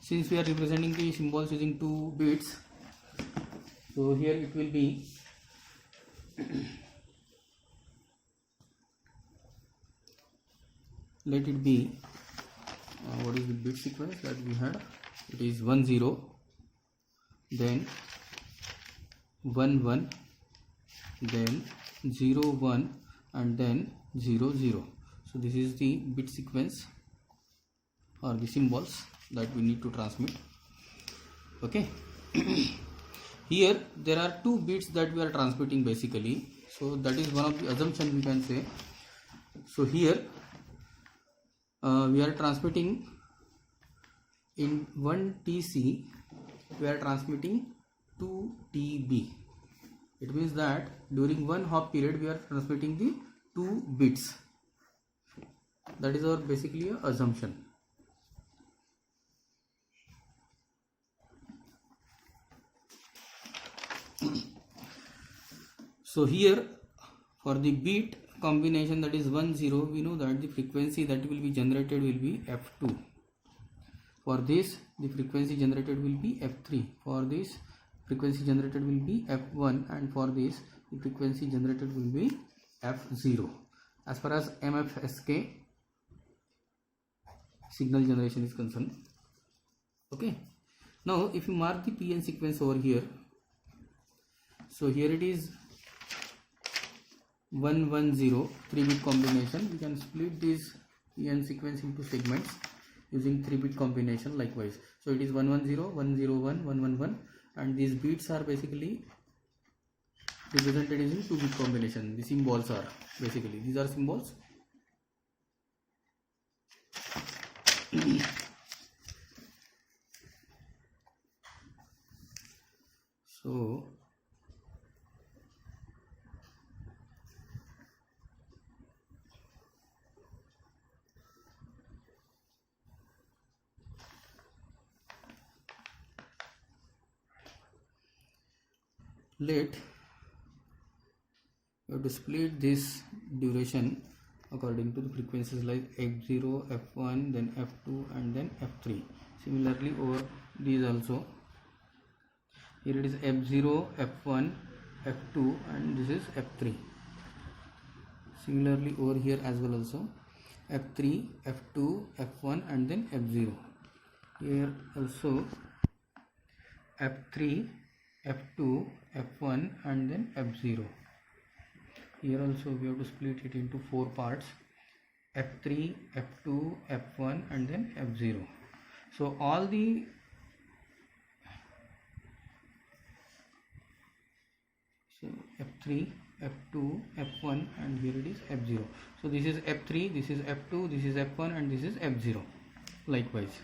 Speaker 1: since we are representing the symbols using 2 bits, so here it will be let it be what is the bit sequence that we had? It is 1 0, then 1 1, then 0 1 and then 0 0. So this is the bit sequence or the symbols that we need to transmit. Okay. Here there are 2 bits that we are transmitting basically, so that is one of the assumption we can say. So here we are transmitting in 1 TC, we are transmitting 2 TB. It means that during 1 hop period we are transmitting the 2 bits. That is our basically a assumption. So here for the bit combination, that is 1 0, we know that the frequency that will be generated will be F2. For this the frequency generated will be F3. For this frequency generated will be F1, and for this the frequency generated will be F0 as far as MFSK signal generation is concerned. Okay. Now if you mark the PN sequence over here, so here it is 1 1 0, 3-bit combination. We can split this PN sequence into segments using 3-bit combination likewise. So it is 110, 101, 111, and these bits are basically represented using 2-bit combination. The symbols are basically, these are symbols. So let you have to split this duration according to the frequencies like f0, f1, then f2, and then f3. Similarly over these also, here it is f0, f1, f2, and this is f3. Similarly over here as well also, f3, f2, f1, and then f0. Here also f3, f2, f1, and then f0. Here also we have to split it into 4 parts, f3, f2, f1, and then f0. So all the f3, f2, f1, and here it is f0. So this is f3, this is f2, this is f1, and this is f0 likewise.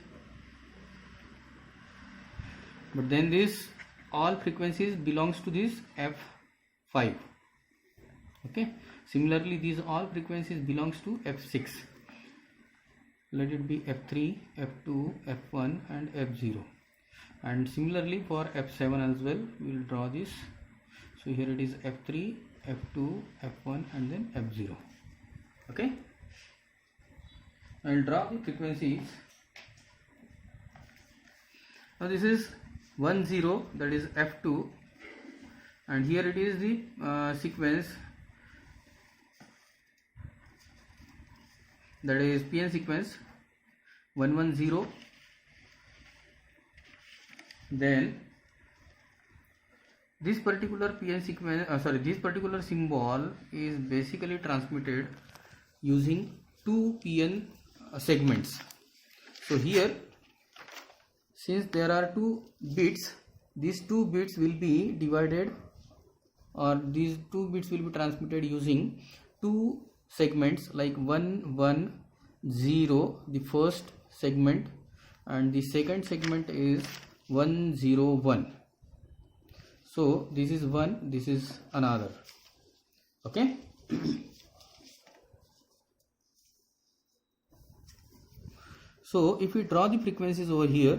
Speaker 1: But then this all frequencies belongs to this f5. Okay, similarly these all frequencies belongs to f6. Let it be f3, f2, f1, and f0. And similarly for f7 as well, we will draw this. So here it is f3, f2, f1, and then f0. Okay, I will draw the frequencies. Now this is 10, that is f2, and here it is the sequence, that is PN sequence 110. Then this particular PN sequence, this particular symbol is basically transmitted using 2 PN segments. So here, since there are 2 bits, these 2 bits will be divided, or these 2 bits will be transmitted using 2 segments like 110, the first segment, and the second segment is 101. So this is one, this is another. Okay. So if we draw the frequencies over here,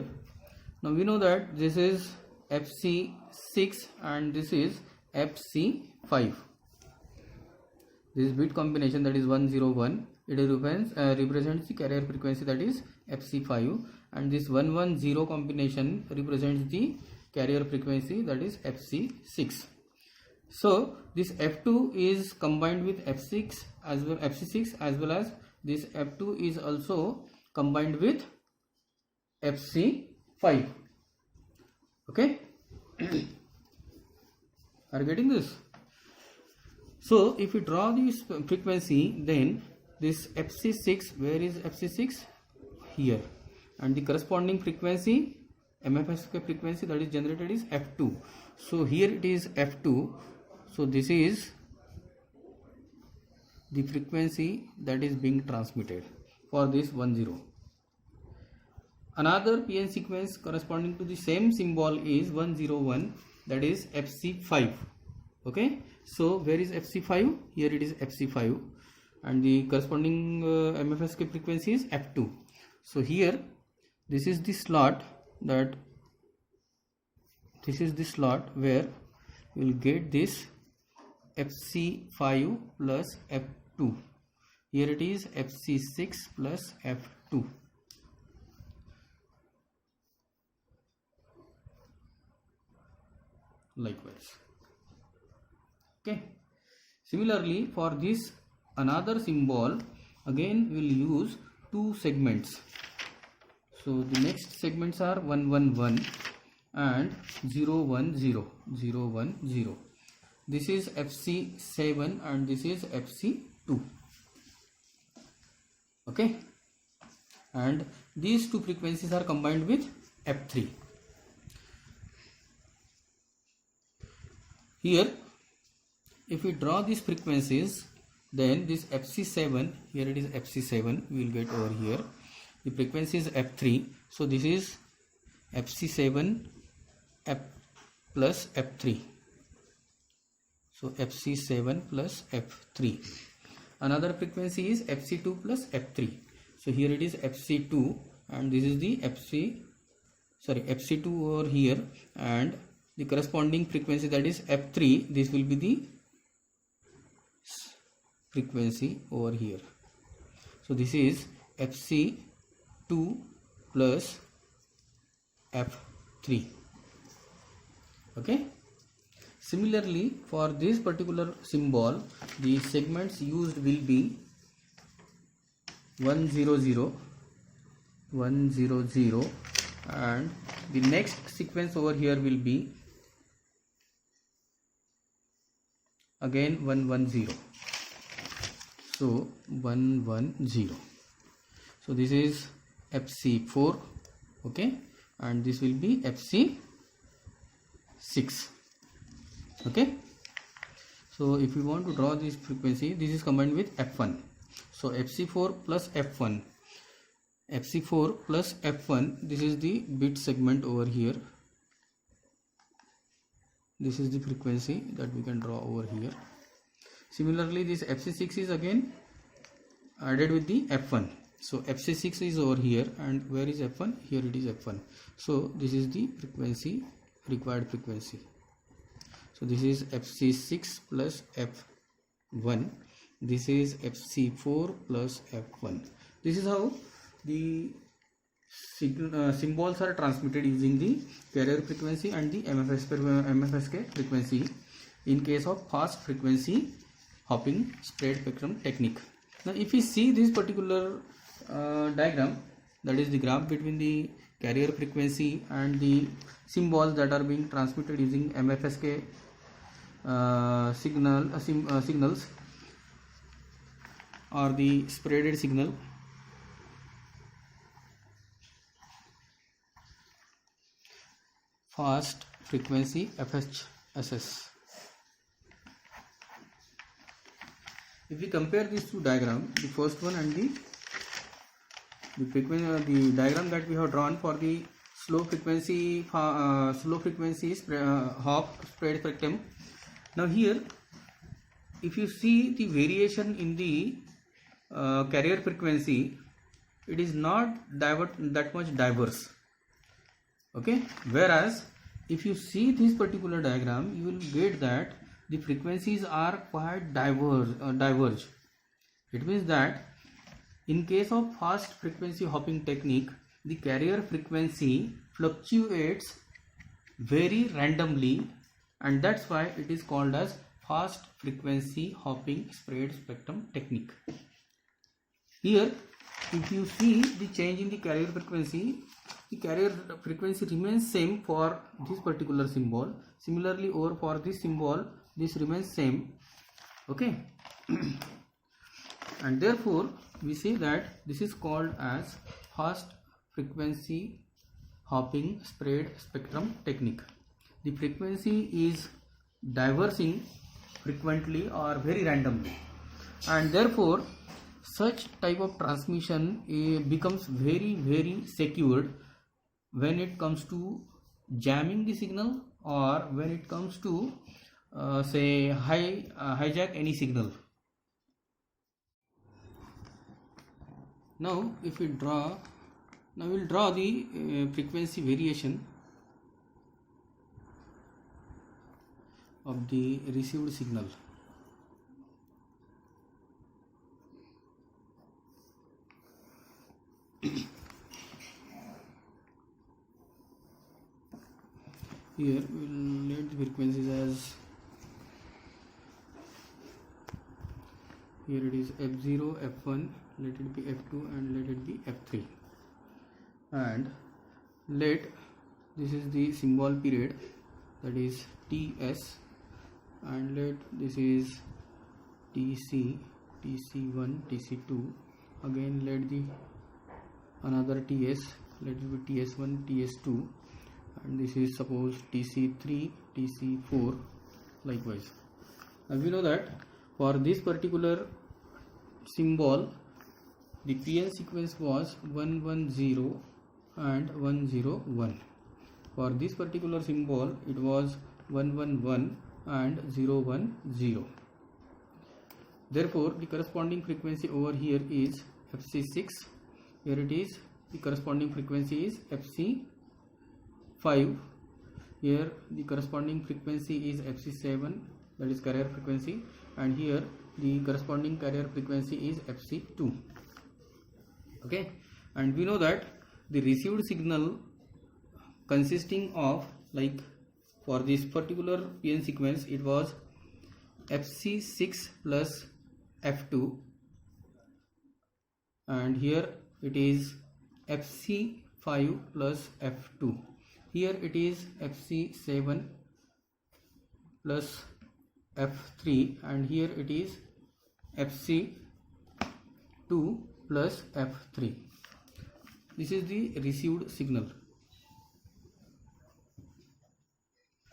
Speaker 1: now we know that this is FC6 and this is FC5. This bit combination, that is 101, it represents the carrier frequency, that is FC5, and this 110 combination represents the carrier frequency, that is FC6. So this F2 is combined with F6 as well, FC6, as well as this F2 is also combined with FC5. Okay. Are you getting this? So if you draw this frequency, then this FC6, where is FC6? Here, and the corresponding frequency, MFSK frequency that is generated is F2. So here it is F2. So this is the frequency that is being transmitted for this 10. Another PN sequence corresponding to the same symbol is 101, that is FC5. Okay, so where is FC5? Here it is FC5, and the corresponding MFSK frequency is F2. So here this is the slot, that this is the slot where you will get this FC5 plus F2. Here it is FC6 plus F2. Likewise. Okay. Similarly, for this another symbol, again we will use 2 segments. So the next segments are 111 and 010. This is FC7 and this is FC2. Okay, and these two frequencies are combined with f3. Here if we draw these frequencies, then this fc7, here it is fc7, we will get over here. The frequency is f3, so this is fc7 f plus f3, so fc7 plus f3. Another frequency is fc2 plus f3, so here it is fc2 and this is the fc2 over here, and the corresponding frequency, that is f3, this will be the frequency over here. So this is fc2 plus f3. Okay, similarly for this particular symbol, the segments used will be 100, 100, and the next sequence over here will be again 110. So 110. So this is fc4, okay, and this will be fc6. Okay, so if we want to draw this frequency, this is combined with f1. So fc4 plus f1, fc4 plus f1, this is the bit segment over here. This is the frequency that we can draw over here. Similarly, this fc6 is again added with the f1. So fc6 is over here, and where is f1? Here it is f1. So this is the frequency, required frequency. So this is fc6 plus f1. This is fc4 plus f1. This is how the symbols are transmitted using the carrier frequency and the MFSK frequency in case of fast frequency hopping spread spectrum technique. Now if we see this particular diagram, that is the graph between the carrier frequency and the symbols that are being transmitted using MFSK signals or the spreaded signal. Fast frequency FHSS. If we compare these two diagrams, the first one and the frequency, the diagram that we have drawn for the slow frequency hop spread spectrum. Now here, if you see the variation in the carrier frequency, it is not that much diverse. Okay, whereas if you see this particular diagram, you will get that the frequencies are quite diverge. It means that in case of fast frequency hopping technique, the carrier frequency fluctuates very randomly, and that's why it is called as fast frequency hopping spread spectrum technique. Here, if you see the change in the carrier frequency remains same for this particular symbol. Similarly, over for this symbol, this remains same. Okay, and therefore we say that this is called as fast frequency hopping spread spectrum technique. The frequency is diverging frequently or very randomly, and therefore such type of transmission becomes very secured when it comes to jamming the signal, or when it comes to say hijack any signal. Now if we draw, we'll draw the frequency variation of the received signal. Here we will let the frequencies as, here it is f0, f1, let it be f2, and let it be f3, and let this is the symbol period, that is ts, and let this is tc, tc1, tc2, again let the another TS, let it be TS1, TS2, and this is suppose TC3, TC4 likewise. Now we know that for this particular symbol the PN sequence was 110 and 101. For this particular symbol it was 111 and 010. Therefore the corresponding frequency over here is FC6. Here it is, the corresponding frequency is FC5. Here the corresponding frequency is FC7, that is carrier frequency, and here the corresponding carrier frequency is FC2. Okay, and we know that the received signal consisting of, like for this particular PN sequence it was FC6 plus F2, and here it is FC5 plus F2. Here it is FC7 plus F3, and here it is FC2 plus F3. This is the received signal.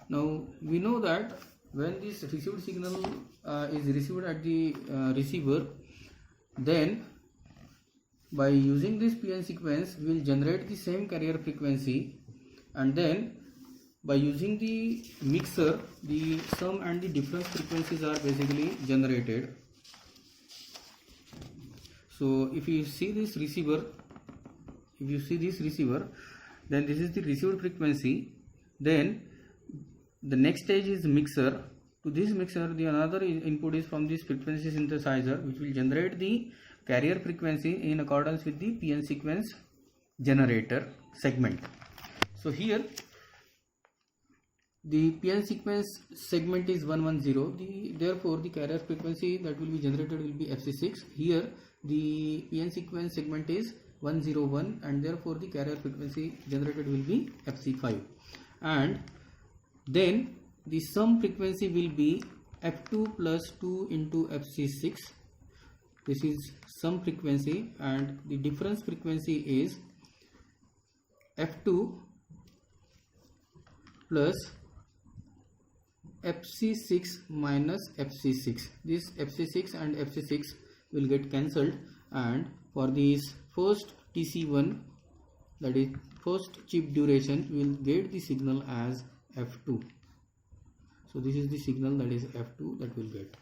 Speaker 1: Now we know that when this received signal is received at the receiver, then by using this PN sequence we will generate the same carrier frequency, and then by using the mixer the sum and the difference frequencies are basically generated. So if you see this receiver, then this is the received frequency. Then the next stage is mixer. To this mixer the another input is from this frequency synthesizer, which will generate the carrier frequency in accordance with the PN sequence generator segment. So here the PN sequence segment is 110, therefore the carrier frequency that will be generated will be FC6. Here the PN sequence segment is 101, and therefore the carrier frequency generated will be FC5, and then the sum frequency will be F2 plus 2 into FC6. This is sum frequency, and the difference frequency is F2 plus FC6 minus FC6. This FC6 and FC6 will get cancelled, and for this first TC1, that is first chip duration, we will get the signal as F2. So this is the signal, that is F2, that we will get.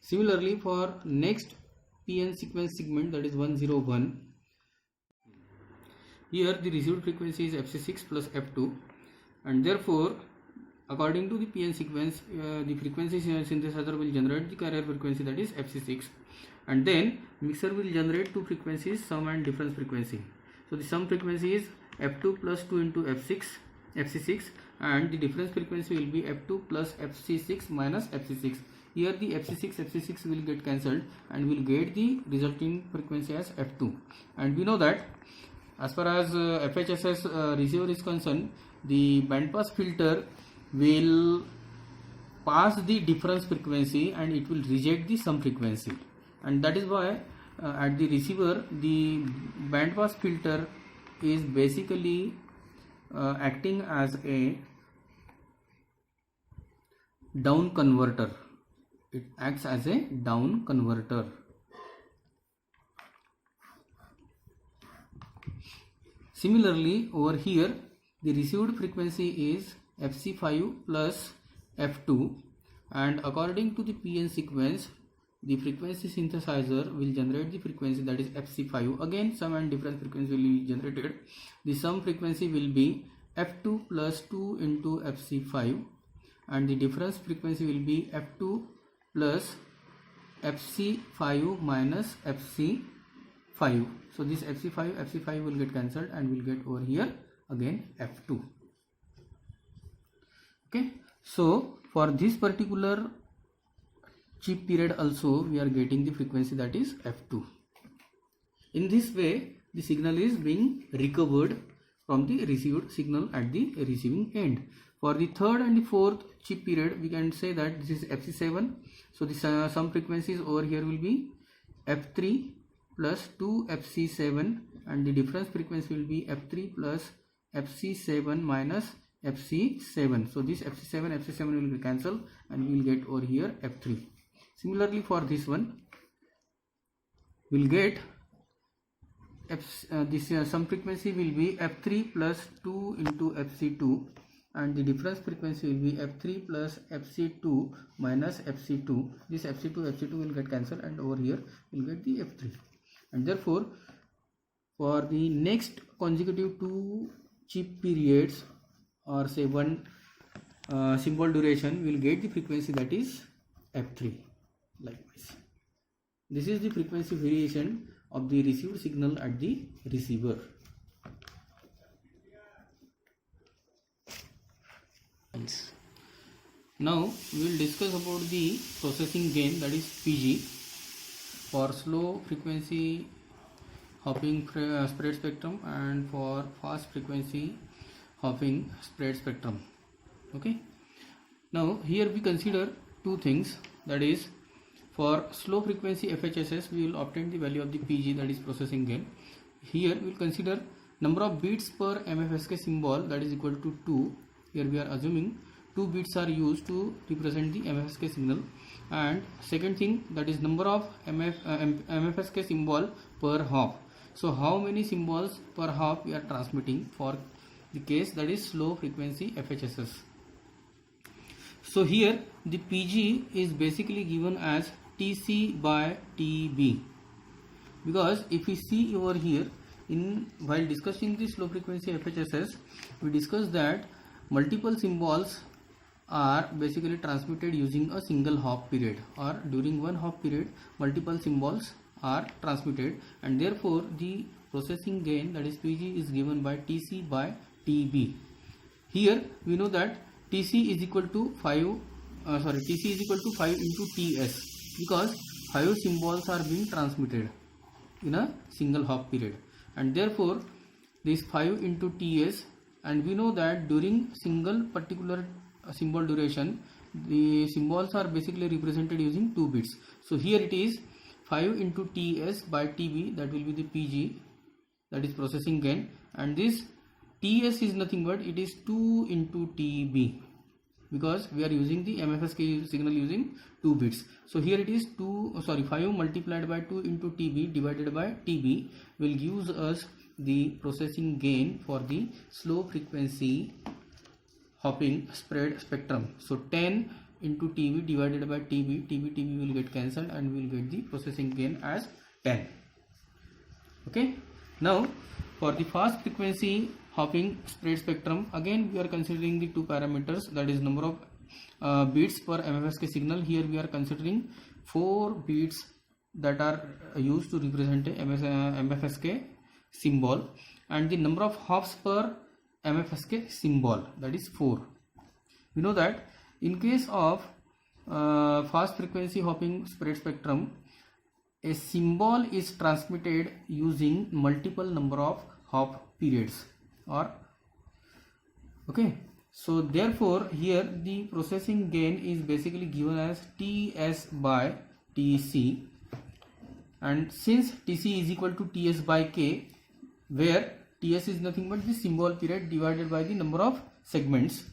Speaker 1: Similarly for next PN sequence segment, that is 101, here the received frequency is FC6 plus F2, and therefore according to the PN sequence the frequency synthesizer will generate the carrier frequency, that is FC6, and then mixer will generate two frequencies, sum and difference frequency. So the sum frequency is F2 plus 2 into FC6, and the difference frequency will be F2 plus FC6 minus FC6. Here the FC6 will get cancelled, and we will get the resulting frequency as F2. And we know that as far as FHSS receiver is concerned, the bandpass filter will pass the difference frequency and it will reject the sum frequency, and that is why at the receiver the bandpass filter is basically acting as a down converter. It acts as a down converter. Similarly over here the received frequency is FC5 plus F2, and according to the PN sequence the frequency synthesizer will generate the frequency, that is FC5. Again sum and difference frequency will be generated. The sum frequency will be F2 plus 2 into FC5, and the difference frequency will be F2 plus FC5 minus FC5. So this FC5 will get cancelled, and will get over here again F2. Okay, so for this particular chip period also we are getting the frequency, that is F2. In this way the signal is being recovered from the received signal at the receiving end. For the third and the fourth chip period we can say that this is FC7. So the sum frequencies over here will be F3 plus 2 fc7, and the difference frequency will be f3 plus fc7 minus fc7. So this fc7 will be cancelled and we will get over here f3. Similarly for this one, we will get some frequency will be f3 plus 2 into fc2, and the difference frequency will be f3 plus fc2 minus fc2. This fc2 will get cancelled and over here we will get the f3. And therefore for the next consecutive 2 chip periods, or say one symbol duration, we will get the frequency that is f3. Likewise, this is the frequency variation of the received signal at the receiver. Now we will discuss about the processing gain, that is PG, for slow frequency hopping spread spectrum and for fast frequency hopping spread spectrum. Okay, now here we consider two things, that is, for slow frequency FHSS we will obtain the value of the PG, that is processing gain. Here we will consider number of bits per MFSK symbol, that is equal to 2. Here we are assuming 2 bits are used to represent the MFSK signal. And second thing, that is number of MFSK symbol per hop. So how many symbols per hop we are transmitting for the case that is slow frequency FHSS. So here the PG is basically given as TC by TB, because if we see over here, while discussing the slow frequency FHSS, we discussed that multiple symbols are basically transmitted using a single hop period, or during one hop period multiple symbols are transmitted, and therefore the processing gain, that is PG, is given by TC by TB. Here we know that TC is equal to 5 into TS, because 5 symbols are being transmitted in a single hop period, and therefore this 5 into TS, and we know that during single particular symbol duration the symbols are basically represented using 2 bits. So here it is 5 into TS by TB, that will be the PG, that is processing gain, and this TS is nothing but it is 2 into TB, because we are using the MFSK signal using 2 bits. So here it is 5 multiplied by 2 into TB divided by TB will give us the processing gain for the slow frequency hopping spread spectrum. So 10 into TB divided by TB will get cancelled and we will get the processing gain as 10. Okay, now for the fast frequency hopping spread spectrum, again we are considering the two parameters, that is number of bits per MFSK signal. Here we are considering 4 bits that are used to represent a MFSK symbol, and the number of hops per MFSK symbol, that is 4. We know that in case of fast frequency hopping spread spectrum, a symbol is transmitted using multiple number of hop periods, or okay, so therefore here the processing gain is basically given as TS by TC, and since TC is equal to TS by K, where TS is nothing but the symbol period divided by the number of segments,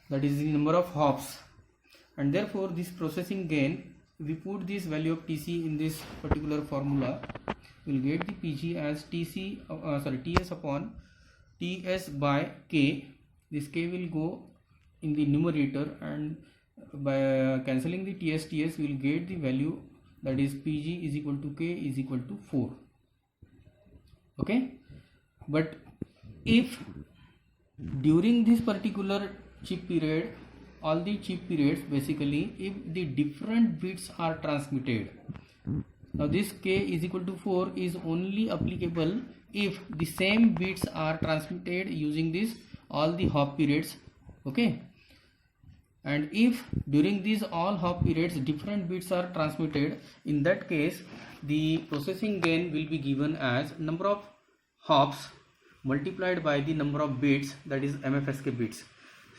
Speaker 1: that is the number of hops, and therefore this processing gain, we put this value of TC in this particular formula, we will get the PG as TS upon TS by K. This K will go in the numerator, and by cancelling the TS we will get the value, that is PG is equal to K is equal to 4. Okay, but if during this particular chip period, all the chip periods basically, if the different bits are transmitted, now this K is equal to 4 is only applicable if the same bits are transmitted using this all the hop periods. Okay, and if during these all hop periods different bits are transmitted, in that case the processing gain will be given as number of hops multiplied by the number of bits, that is MFSK bits.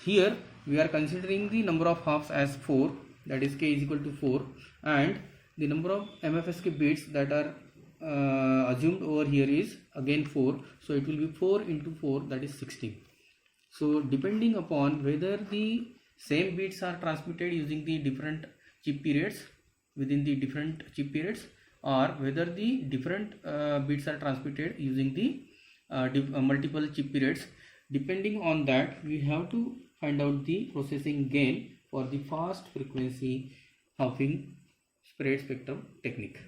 Speaker 1: Here we are considering the number of hops as 4, that is K is equal to 4, and the number of MFSK bits that are assumed over here is again 4, so it will be 4 into 4, that is 16. So depending upon whether the same bits are transmitted using the different chip periods within the different chip periods, or whether the different bits are transmitted using the multiple chip periods, depending on that we have to find out the processing gain for the fast frequency hopping spread spectrum technique.